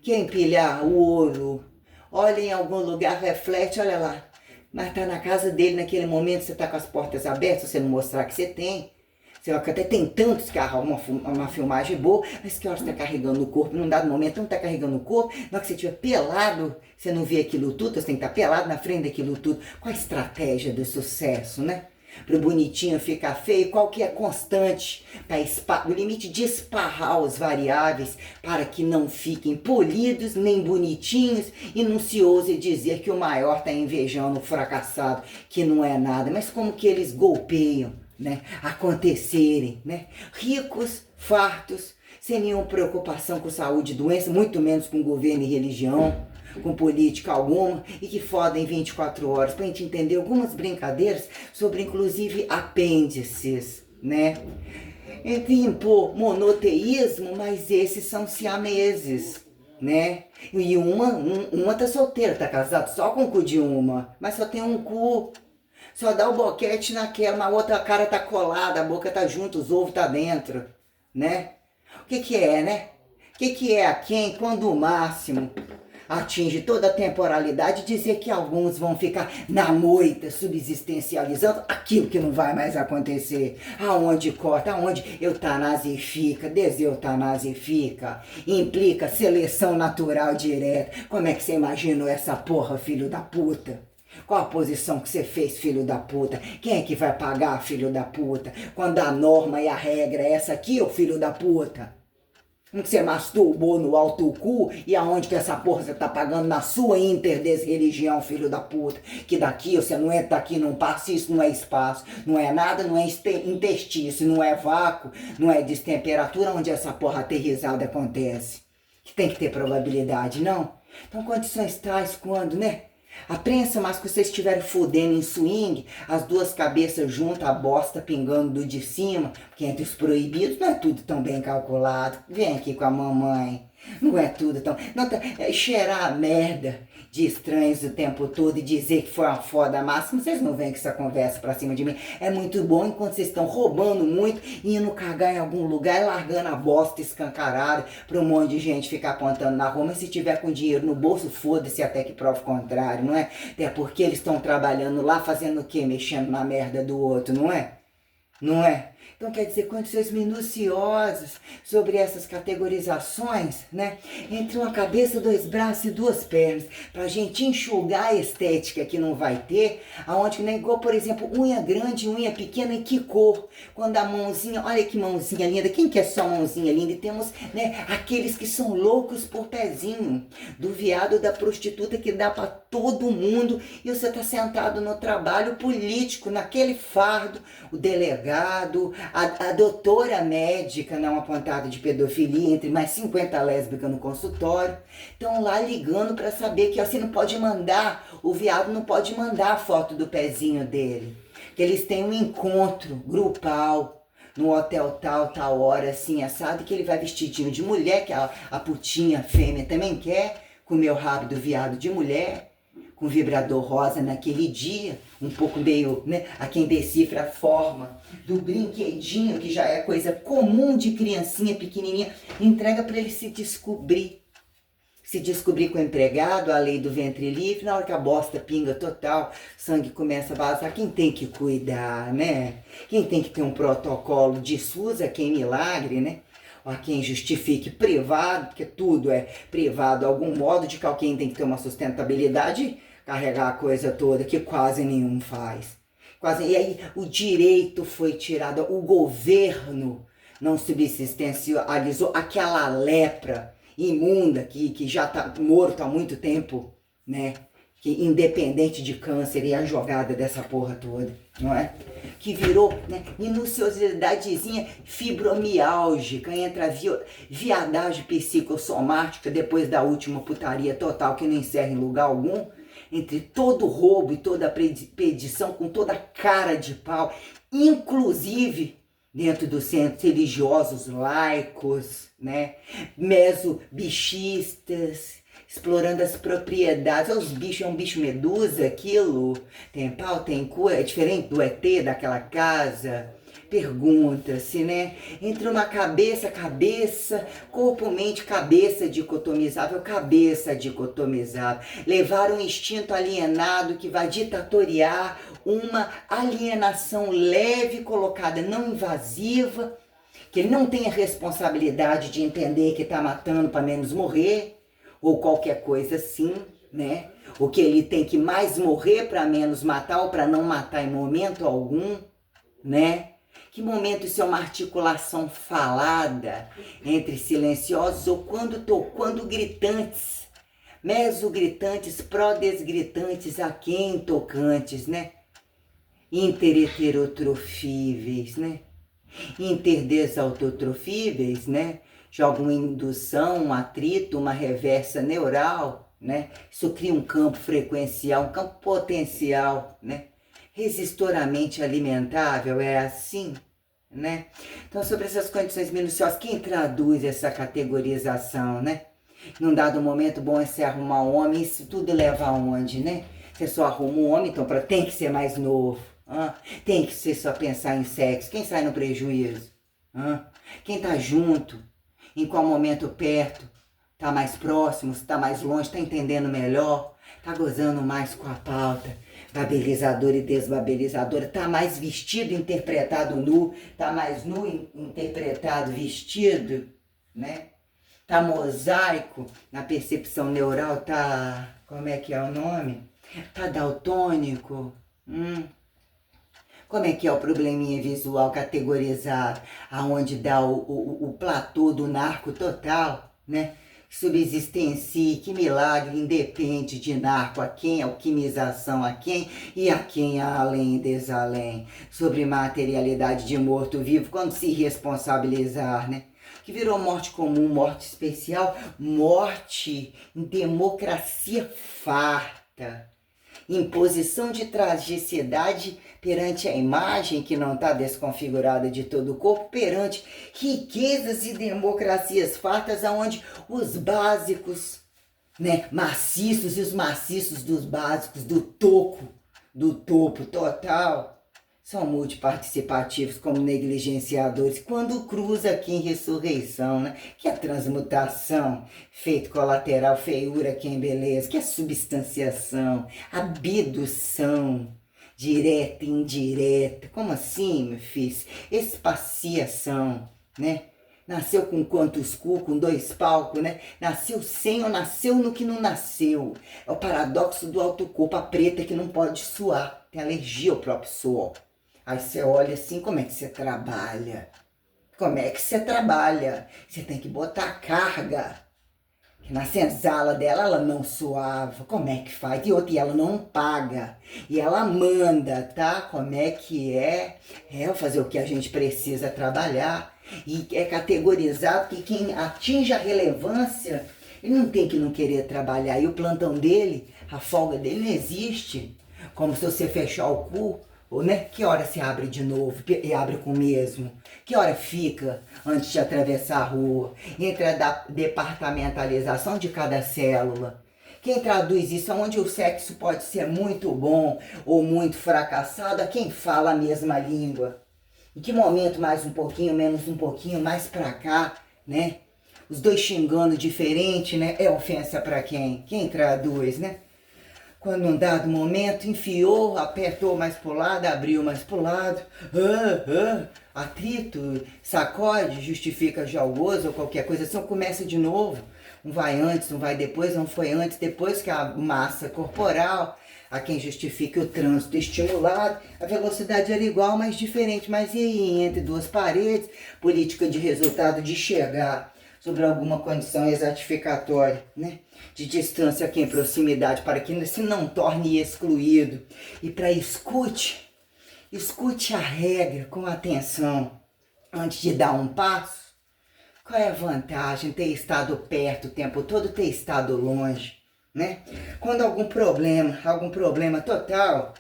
que é empilhar o ouro, olha em algum lugar, reflete, olha lá, mas tá na casa dele naquele momento, você tá com as portas abertas, você não mostrar que você tem. Você até tem tantos carros, uma filmagem boa, mas que hora você está carregando o corpo, num dado momento não está carregando o corpo, na hora que você estiver pelado, você não vê aquilo tudo, você tem que estar pelado na frente daquilo tudo. Qual a estratégia do sucesso, Para o bonitinho ficar feio, qual que é constante, para o limite de esparrar os variáveis, para que não fiquem polidos, nem bonitinhos, e não se ouse dizer que o maior está invejando o fracassado, que não é nada, mas como que eles golpeiam, acontecerem, ricos, fartos, sem nenhuma preocupação com saúde e doença, muito menos com governo e religião, com política alguma, e que fodem 24 horas, pra gente entender algumas brincadeiras sobre inclusive apêndices, entre impor monoteísmo, mas esses são siameses, e uma tá solteira, tá casada só com o cu de uma, mas só tem um cu. Só dá o boquete naquela, mas a outra cara tá colada, a boca tá junto, os ovos tá dentro, O que é, O que é a quem quando o máximo, atinge toda a temporalidade, dizer que alguns vão ficar na moita, subsistencializando aquilo que não vai mais acontecer. Aonde corta, aonde eutanasifica, deseutanazifica, implica seleção natural direta. Como é que você imaginou essa porra, filho da puta? Qual a posição que você fez, filho da puta? Quem é que vai pagar, filho da puta? Quando a norma e a regra é essa aqui, ô filho da puta? Como que você masturbou no alto cu e aonde que essa porra você tá pagando na sua interdesreligião, filho da puta? Que daqui você não entra aqui, não passa, isso não é espaço, não é nada, não é interstício, não é vácuo, não é destemperatura onde essa porra aterrissada acontece. Que tem que ter probabilidade, não? Então condições tais quando, né? A prensa, mas que vocês estiverem fudendo em swing, as duas cabeças juntas, a bosta pingando do de cima, porque entre os proibidos não é tudo tão bem calculado. Vem aqui com a mamãe. Não é tudo tão... Não, cheirar a merda de estranhos o tempo todo e dizer que foi uma foda máxima, vocês não vêm com essa conversa pra cima de mim. É muito bom enquanto vocês estão roubando muito, indo cagar em algum lugar e largando a bosta escancarada pra um monte de gente ficar apontando na rua. Mas se tiver com dinheiro no bolso, foda-se até que prova o contrário, não é? Até porque eles estão trabalhando lá fazendo o quê? Mexendo na merda do outro, não é? Não é? Então quer dizer, condições minuciosas sobre essas categorizações, né? Entre uma cabeça, dois braços e duas pernas, pra gente enxugar a estética que não vai ter, aonde, né, igual, por exemplo, unha grande, unha pequena e que cor? Quando a mãozinha, olha que mãozinha linda, quem quer só mãozinha linda? E temos, né, aqueles que são loucos por pezinho, do viado da prostituta que dá pra todo mundo, e você tá sentado no trabalho político, naquele fardo, o delegado, a doutora médica não apontada de pedofilia, entre mais 50 lésbicas no consultório, estão lá ligando para saber que assim não pode mandar, o viado não pode mandar a foto do pezinho dele, que eles têm um encontro grupal no hotel tal hora, assim, assado, que ele vai vestidinho de mulher, que a putinha fêmea também quer, comer o rabo do viado de mulher, com vibrador rosa naquele dia, um pouco meio, né, a quem decifra a forma do brinquedinho, que já é coisa comum de criancinha pequenininha, entrega para ele se descobrir com o empregado, a lei do ventre livre, na hora que a bosta pinga total, sangue começa a vazar, quem tem que cuidar, né? Quem tem que ter um protocolo de SUS é quem milagre, né? A quem justifique privado, porque tudo é privado de algum modo, de que alguém tem que ter uma sustentabilidade, carregar a coisa toda, que quase nenhum faz. E aí o direito foi tirado, o governo não subsistencializou aquela lepra imunda que já está morto há muito tempo, né? Que independente de câncer e a jogada dessa porra toda, não é? Que virou, né, minuciosidadezinha fibromiálgica entre a viadagem psicossomática depois da última putaria total que não encerra em lugar algum, entre todo roubo e toda pedição com toda cara de pau, inclusive dentro dos centros religiosos laicos, né, mesobichistas, explorando as propriedades. Os bichos, é um bicho medusa aquilo, tem pau, tem cu, é diferente do ET daquela casa. Pergunta-se, né, entre uma cabeça, corpo, mente, cabeça dicotomizável, levar um instinto alienado que vai ditatoriar uma alienação leve, colocada, não invasiva, que ele não tenha responsabilidade de entender que está matando para menos morrer, ou qualquer coisa assim, né? Ou que ele tem que mais morrer para menos matar, ou para não matar em momento algum, né? Que momento isso é uma articulação falada entre silenciosos ou quando gritantes, mesogritantes, prodesgritantes, a quem tocantes, né? Interheterotrofíveis, né? Interdesautотрofíveis, né? Joga uma indução, um atrito, uma reversa neural, né? Isso cria um campo frequencial, um campo potencial, né? Resistoramente alimentável, é assim, né? Então, sobre essas condições minuciosas, quem traduz essa categorização, né? Num dado momento, bom é se arrumar um homem, isso tudo leva aonde, né? Você só arruma um homem, então tem que ser mais novo, tem que ser só pensar em sexo, quem sai no prejuízo? Quem tá junto, em qual momento perto, tá mais próximo, se tá mais longe, tá entendendo melhor, tá gozando mais com a pauta babilizadora e desbabilizadora, tá mais vestido, interpretado nu, tá mais nu, interpretado vestido, né? Tá mosaico na percepção neural, tá, como é que é o nome? Tá daltônico, Como é que é o probleminha visual categorizado, aonde dá o platô do narco total, né? Subsistencia, que milagre, independe de narco a quem, alquimização a quem e a quem além desalém, sobre materialidade de morto-vivo, quando se responsabilizar, né? Que virou morte comum, morte especial, morte em democracia farta, imposição de tragicidade perante a imagem que não está desconfigurada de todo o corpo, perante riquezas e democracias fartas, onde os básicos, né, maciços e os maciços dos básicos, do topo total, são multiparticipativos como negligenciadores, quando cruza aqui em ressurreição, né? Que é transmutação, feito colateral, feiura que é beleza, que é substanciação, abdução, direta e indireta. Como assim, meu filho? Espaciação, né? Nasceu com quantos cu, com 2 palcos, né? Nasceu sem ou nasceu no que não nasceu. É o paradoxo do autocorpo, a preta que não pode suar, tem alergia ao próprio suor. Aí você olha assim, como é que você trabalha? Como é que você trabalha? Você tem que botar carga. Que na senzala dela, ela não suava. Como é que faz? E outra, e ela não paga. E ela manda, tá? Como é que é? É fazer o que a gente precisa trabalhar. E é categorizado que quem atinge a relevância, ele não tem que não querer trabalhar. E o plantão dele, a folga dele não existe. Como se você fechar o cu, né? Que hora se abre de novo e abre com o mesmo? Que hora fica antes de atravessar a rua? Entre a departamentalização de cada célula. Quem traduz isso aonde o sexo pode ser muito bom ou muito fracassado, a quem fala a mesma língua. Em que momento mais um pouquinho, menos um pouquinho, mais pra cá, né? Os dois xingando diferente, né? É ofensa pra quem? Quem traduz, né? Quando num dado momento enfiou, apertou mais pro lado, abriu mais pro lado, atrito, sacode, justifica já o gozo ou qualquer coisa assim, começa de novo. Um vai antes, um vai depois, não foi antes, depois que a massa corporal, a quem justifica o trânsito estimulado, a velocidade era igual, mas diferente. Mas e aí, entre duas paredes, política de resultado de chegar sobre alguma condição exatificatória, né? De distância aqui em proximidade, para que se não torne excluído. E para escute a regra com atenção antes de dar um passo. Qual é a vantagem ter estado perto o tempo todo, ter estado longe, né? Quando algum problema total,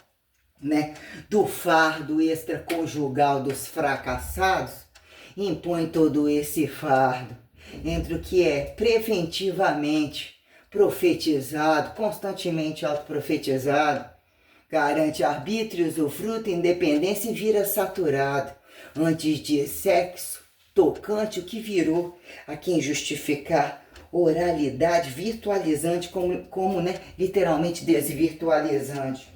né, do fardo extraconjugal dos fracassados, impõe todo esse fardo entre o que é preventivamente profetizado, constantemente autoprofetizado, garante arbítrio, usufruto, independência e vira saturado. Antes de sexo, tocante, o que virou a quem justificar oralidade virtualizante como né, literalmente desvirtualizante.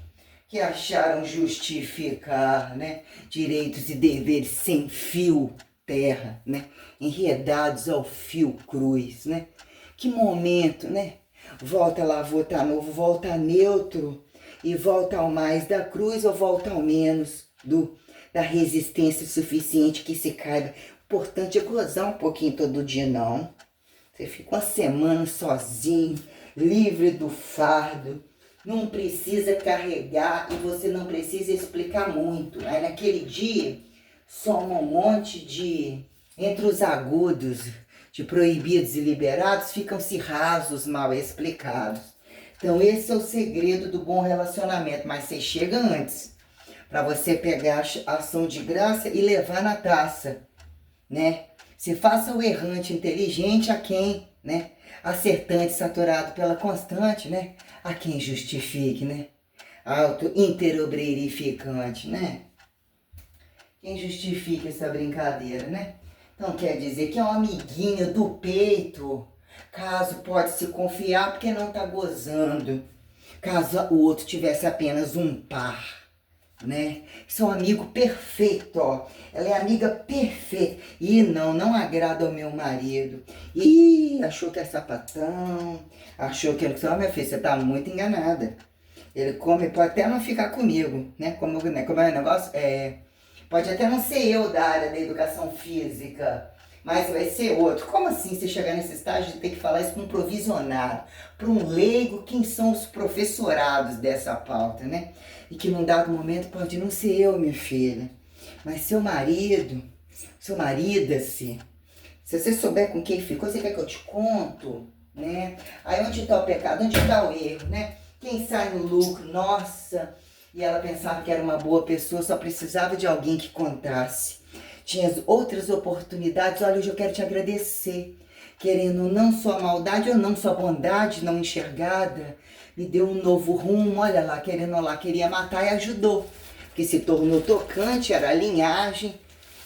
Que acharam justificar, né, direitos e deveres sem fio terra, né, enredados ao fio cruz, né. Que momento, né? Volta lá, volta novo, volta neutro e volta ao mais da cruz ou volta ao menos da resistência suficiente que se caiba. O importante é gozar um pouquinho todo dia, não. Você fica uma semana sozinho, livre do fardo, não precisa carregar e você não precisa explicar muito. Aí naquele dia, soma um monte de, entre os agudos, de proibidos e liberados, ficam-se rasos, mal explicados. Então esse é o segredo do bom relacionamento, mas você chega antes, para você pegar a ação de graça e levar na taça, né? Se faça o errante inteligente a quem, né? Acertante saturado pela constante, né? A quem justifique, né? Auto interobrerificante, né? Quem justifica essa brincadeira, né? Então quer dizer que é um amiguinho do peito, Caso pode se confiar porque não tá gozando. Caso o outro tivesse apenas um par, né? Isso é um amigo perfeito, ó. Ela é amiga perfeita. E não agrada ao meu marido. Ih, achou que é sapatão. Achou que... Ó, minha filha, você tá muito enganada. Ele come, pode até não ficar comigo, né? Como é o negócio? Pode até não ser eu da área da educação física, mas vai ser outro. Como assim você chegar nesse estágio de ter que falar isso para um provisionário, para um leigo, quem são os professorados dessa pauta, né? E que num dado momento pode não ser eu, minha filha, mas seu marido, se você souber com quem ficou, você quer que eu te conto, né? Aí onde está o pecado, onde está o erro, né? Quem sai no lucro, nossa... E ela pensava que era uma boa pessoa, só precisava de alguém que contasse. Tinha outras oportunidades. Olha, hoje eu quero te agradecer. Querendo não sua maldade ou não sua bondade não enxergada, me deu um novo rumo. Olha lá, queria matar e ajudou. Porque se tornou tocante, era a linhagem,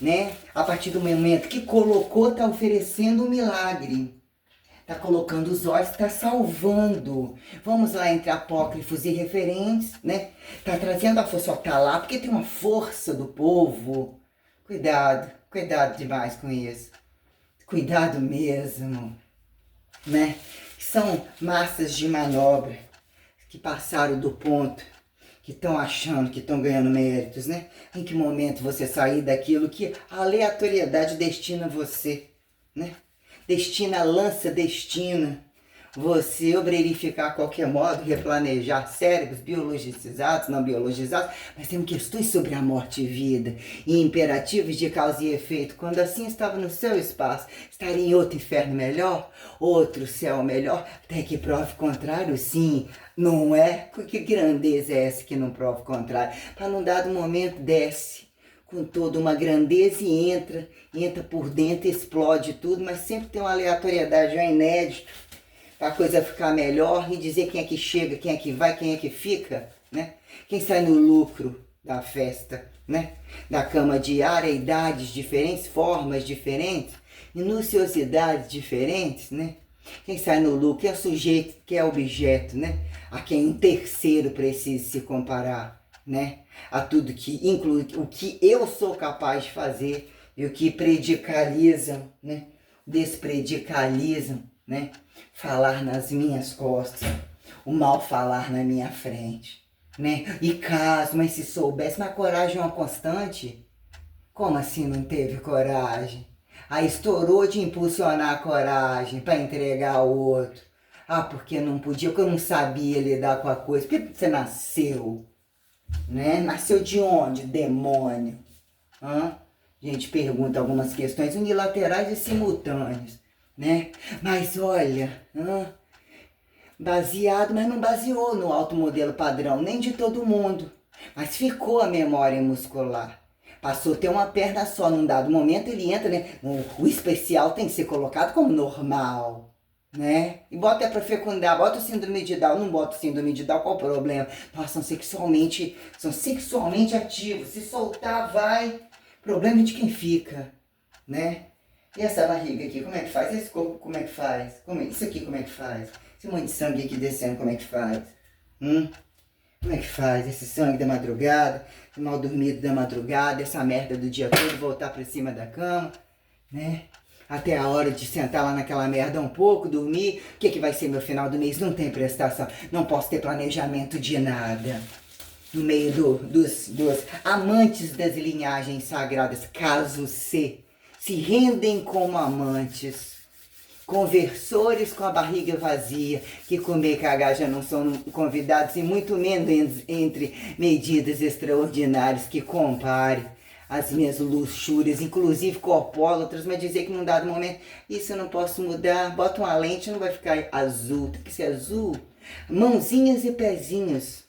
né? A partir do momento que colocou, tá oferecendo um milagre. Tá colocando os olhos, tá salvando. Vamos lá entre apócrifos e referentes, né? Tá trazendo a força, ó, tá lá, porque tem uma força do povo. Cuidado demais com isso. Cuidado mesmo, né? São massas de manobra que passaram do ponto, que estão achando que estão ganhando méritos, né? Em que momento você sair daquilo que a aleatoriedade destina você, né? Destina você obrerificar a qualquer modo, replanejar cérebros biologizados, não biologizados, mas temos questões sobre a morte e vida, e imperativos de causa e efeito. Quando assim estava no seu espaço, estaria em outro inferno melhor, outro céu melhor, até que prove contrário, sim, não é? Que grandeza é essa que não prova contrário? Para num dado momento desce com toda uma grandeza e entra por dentro, explode tudo, mas sempre tem uma aleatoriedade, um inédito, para a coisa ficar melhor e dizer quem é que chega, quem é que vai, quem é que fica, né? Quem sai no lucro da festa, né? Da cama diária, idades diferentes, formas diferentes, minuciosidades diferentes, né? Quem sai no lucro é o sujeito, que é objeto, né? A quem um terceiro precisa se comparar, né? A tudo que inclui o que eu sou capaz de fazer e o que predicalizam, né? Despredicalizam, né? Falar nas minhas costas, o mal falar na minha frente, né? E caso, mas se soubesse, mas a coragem é uma constante? Como assim não teve coragem? Aí estourou de impulsionar a coragem para entregar ao outro. Ah, porque não podia, porque eu não sabia lidar com a coisa. Por que você nasceu? Né? Nasceu de onde, demônio? Hã? A gente pergunta algumas questões unilaterais e simultâneas, né? Mas olha, baseado, mas não baseou no alto modelo padrão, nem de todo mundo. Mas ficou a memória muscular. Passou a ter uma perna só, num dado momento ele entra, né? O especial tem que ser colocado como normal, né? E bota para fecundar, bota o síndrome de Down, não bota o síndrome de Down, qual o problema? Nós são sexualmente ativos, se soltar vai, problema de quem fica, né? E essa barriga aqui, como é que faz? Esse corpo, como é que faz? Isso aqui, como é que faz? Esse monte de sangue aqui descendo, como é que faz? Como é que faz? Esse sangue da madrugada, esse mal dormido da madrugada, essa merda do dia todo, voltar pra cima da cama, né? Até a hora de sentar lá naquela merda um pouco, dormir. O que vai ser meu final do mês? Não tem prestação, não posso ter planejamento de nada. No meio dos amantes das linhagens sagradas, caso se rendem como amantes. Conversores com a barriga vazia, que comer e cagar já não são convidados, e muito menos entre medidas extraordinárias que compare as minhas luxúrias, inclusive corpólatras, mas dizer que num dado momento, isso eu não posso mudar, bota uma lente, não vai ficar azul, tem que ser azul. Mãozinhas e pezinhos,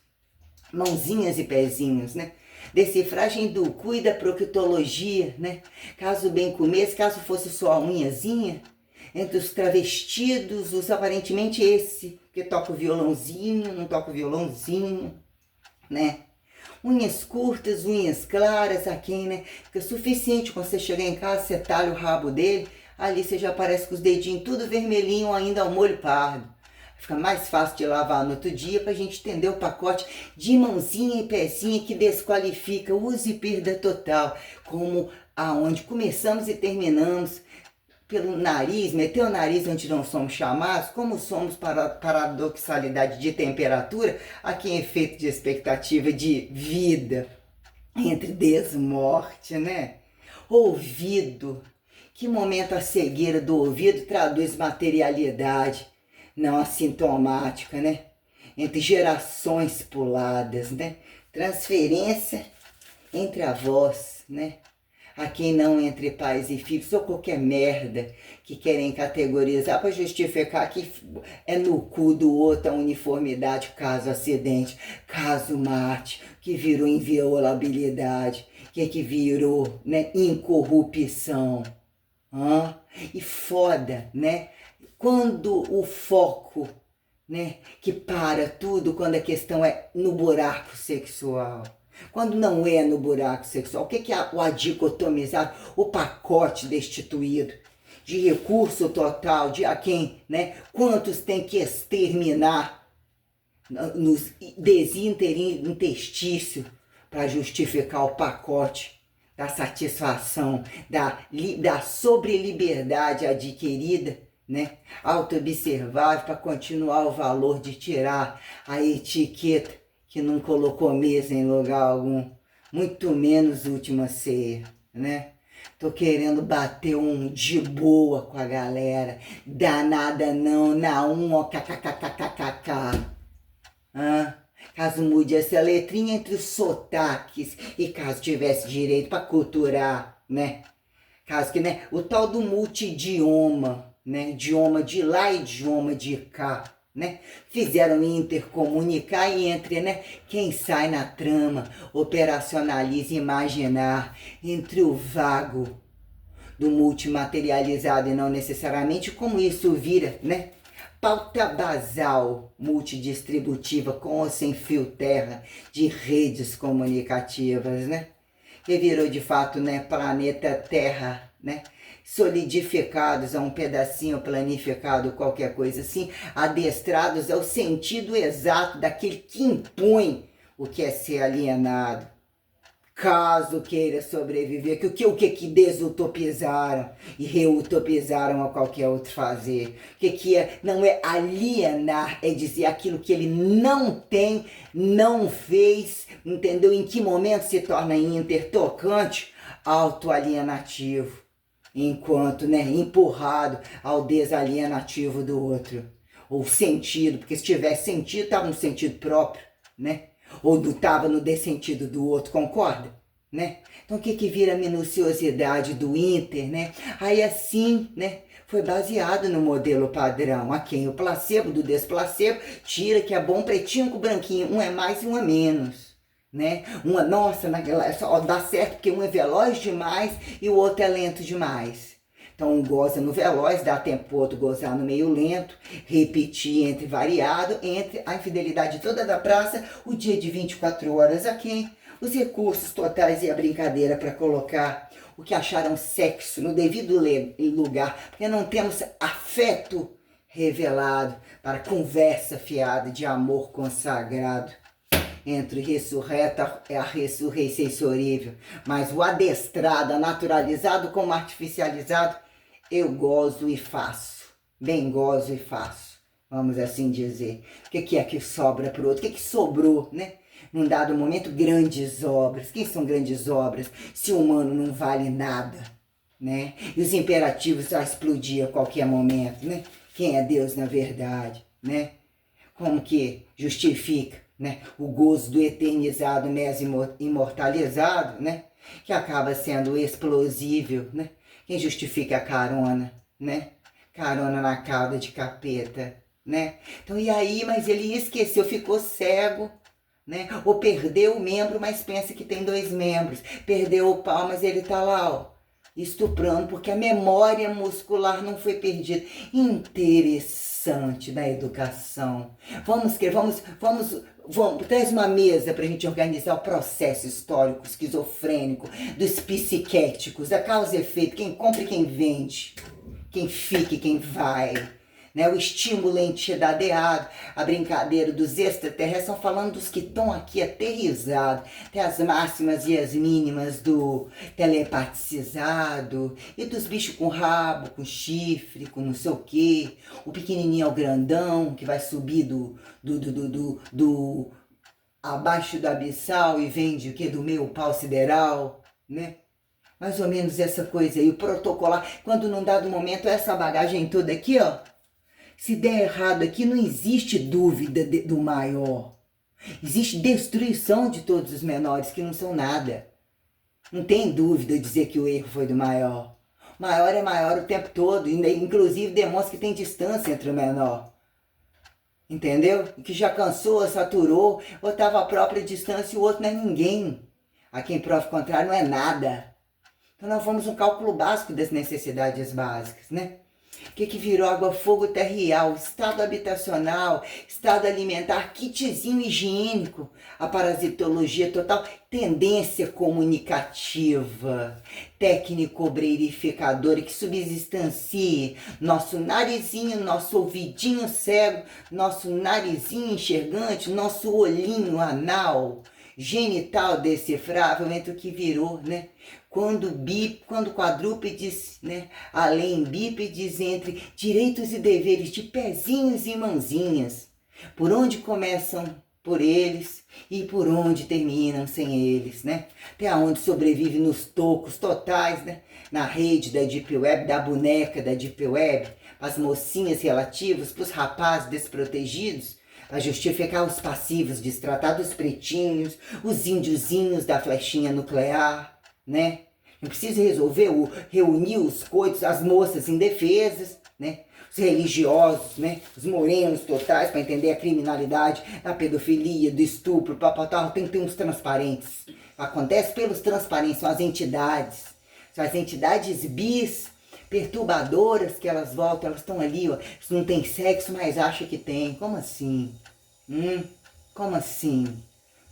né? Decifragem do cu e da proctologia, né? Caso bem comesse, caso fosse só a unhazinha, entre os travestidos, os aparentemente esse, que toca o violãozinho, não toca o violãozinho, né? Unhas curtas, unhas claras, a quem, né? Fica suficiente quando você chegar em casa, você talha o rabo dele, ali você já aparece com os dedinhos tudo vermelhinho ainda ao molho pardo. Fica mais fácil de lavar no outro dia para a gente entender o pacote de mãozinha e pezinha que desqualifica uso e perda total, como aonde começamos e terminamos pelo nariz, meter o nariz onde não somos chamados, como somos para paradoxalidade de temperatura, aqui em efeito de expectativa de vida, entre desmorte, né? Ouvido, que momento a cegueira do ouvido traduz materialidade, não assintomática, né? Entre gerações puladas, né? Transferência entre avós, né? Aqui não entre pais e filhos, ou qualquer merda que querem categorizar para justificar que é no cu do outro a uniformidade, caso acidente, caso mate, que virou inviolabilidade, que virou, né, incorrupção. E foda, né? Quando o foco, né, que para tudo, quando a questão é no buraco sexual. Quando não é no buraco sexual, o que é o adicotomizado, o pacote destituído de recurso total, de a quem, né? Quantos tem que exterminar nos desinterstício para justificar o pacote da satisfação, da sobreliberdade adquirida, né? Auto-observável para continuar o valor de tirar a etiqueta que não colocou mesa em lugar algum, muito menos última ceia, né? Tô querendo bater um de boa com a galera, danada não, na ó, kkkkkkk. Caso mude essa letrinha entre os sotaques e caso tivesse direito para culturar, né? Caso que, né, o tal do multidioma, né? Idioma de lá e idioma de cá. Né? Fizeram intercomunicar e entre, né, quem sai na trama, operacionaliza imaginar entre o vago do multimaterializado e não necessariamente como isso vira, né? Pauta basal multidistributiva com ou sem fio terra de redes comunicativas, né? Que virou de fato, né, planeta Terra, né? Solidificados a um pedacinho planificado, qualquer coisa assim, adestrados ao sentido exato daquele que impõe o que é ser alienado. Caso queira sobreviver, o que desutopizaram e reutopizaram a qualquer outro fazer. Que é, não é alienar, é dizer aquilo que ele não tem, não fez, entendeu? Em que momento se torna intertocante, autoalienativo. Enquanto, né, empurrado ao desalienativo do outro. Ou sentido, porque se tivesse sentido, estava no sentido próprio, né? Ou estava no dessentido do outro, concorda? Né? Então o que vira a minuciosidade do Inter, né? Aí assim, né, foi baseado no modelo padrão, a quem o placebo do desplacebo tira que é bom pretinho com branquinho, um é mais e um é menos. Né? Uma, nossa, só dá certo porque um é veloz demais e o outro é lento demais. Então um goza no veloz, dá tempo pro outro gozar no meio lento, repetir entre variado, entre a infidelidade toda da praça, o dia de 24 horas a quem? Os recursos totais e a brincadeira para colocar o que acharam sexo no devido lugar, porque não temos afeto revelado para conversa fiada de amor consagrado. Entre ressurreta é a ressurreição sensorivel, mas o adestrado, naturalizado como artificializado, eu gozo e faço, bem gozo e faço, vamos assim dizer. O que é que sobra para o outro? O que sobrou, né? Num dado momento, grandes obras. Quem são grandes obras se o humano não vale nada, né? E os imperativos já explodiam a qualquer momento, né? Quem é Deus na verdade, né? Como que justifica, né, o gozo do eternizado mesmo imortalizado, né, que acaba sendo explosível, né? Quem justifica a carona, né? Carona na cauda de capeta, né? Então e aí, mas ele esqueceu, ficou cego, né? Ou perdeu o membro, mas pensa que tem 2 membros. Perdeu o pau, mas ele tá lá, ó, estuprando, porque a memória muscular não foi perdida. Interessante da educação. Vamos, traz uma mesa para a gente organizar o processo histórico esquizofrênico dos psiquéticos, da causa e efeito, quem compra e quem vende. quem fica e quem vai. Né? O estímulo é enxedadeado, a brincadeira dos extraterrestres estão falando dos que estão aqui aterrizados, tem as máximas e as mínimas do telepatizado, e dos bichos com rabo, com chifre, com não sei o quê, o pequenininho ao grandão, que vai subir do abaixo do abissal e vem de o quê? Do meio pau sideral, né? Mais ou menos essa coisa aí, o protocolar, quando num dado momento essa bagagem toda aqui, ó, se der errado aqui, não existe dúvida do maior. Existe destruição de todos os menores que não são nada. Não tem dúvida de dizer que o erro foi do maior. O maior é maior o tempo todo, inclusive demonstra que tem distância entre o menor. Entendeu? Que já cansou, saturou, ou estava a própria distância e o outro não é ninguém. A quem prova o contrário não é nada. Então nós vamos um cálculo básico das necessidades básicas, né? O que virou água, fogo, terra e ar, estado habitacional, estado alimentar, kitzinho higiênico, a parasitologia total, tendência comunicativa, técnico-obreirificadora que subsistancie nosso narizinho, nosso ouvidinho cego, nosso narizinho enxergante, nosso olhinho anal, genital decifrável entre o que virou, né? Quando quadrúpedes, né, além bípedes, entre direitos e deveres de pezinhos e mãozinhas, por onde começam por eles e por onde terminam sem eles, né? Até onde sobrevive nos tocos totais, né? Na rede da Deep Web, da boneca da Deep Web, as mocinhas relativas, para os rapazes desprotegidos, a justificar os passivos, destratar dos pretinhos, os índiozinhos da flechinha nuclear, né? Não precisa reunir os coitos, as moças indefesas, né? Os religiosos, né? Os morenos totais para entender a criminalidade, a pedofilia, do estupro, tal. Tem que ter uns transparentes. Acontece pelos transparentes, são as entidades bis, perturbadoras que elas voltam, elas estão ali, ó, não tem sexo, mas acha que tem. Como assim? Como assim?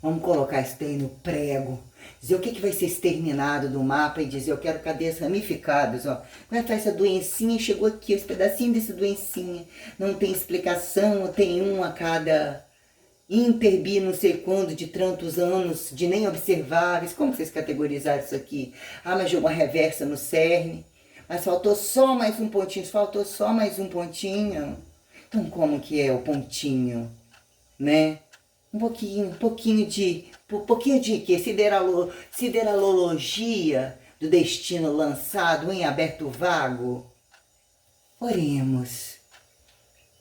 Vamos colocar isso daí no prego. Dizer o que vai ser exterminado do mapa e dizer, eu quero cadeias ramificadas, ó. Como é que essa doencinha chegou aqui, esse pedacinho dessa doencinha? Não tem explicação, tem um a cada interbi não sei quando, de tantos anos, de nem observáveis. Como vocês categorizaram isso aqui? Ah, mas jogou uma reversa no cerne. Mas faltou só mais um pontinho, faltou só mais um pontinho. Então como que é o pontinho, né? Um pouquinho de quê? Sideralologia do destino lançado em aberto vago? Oremos.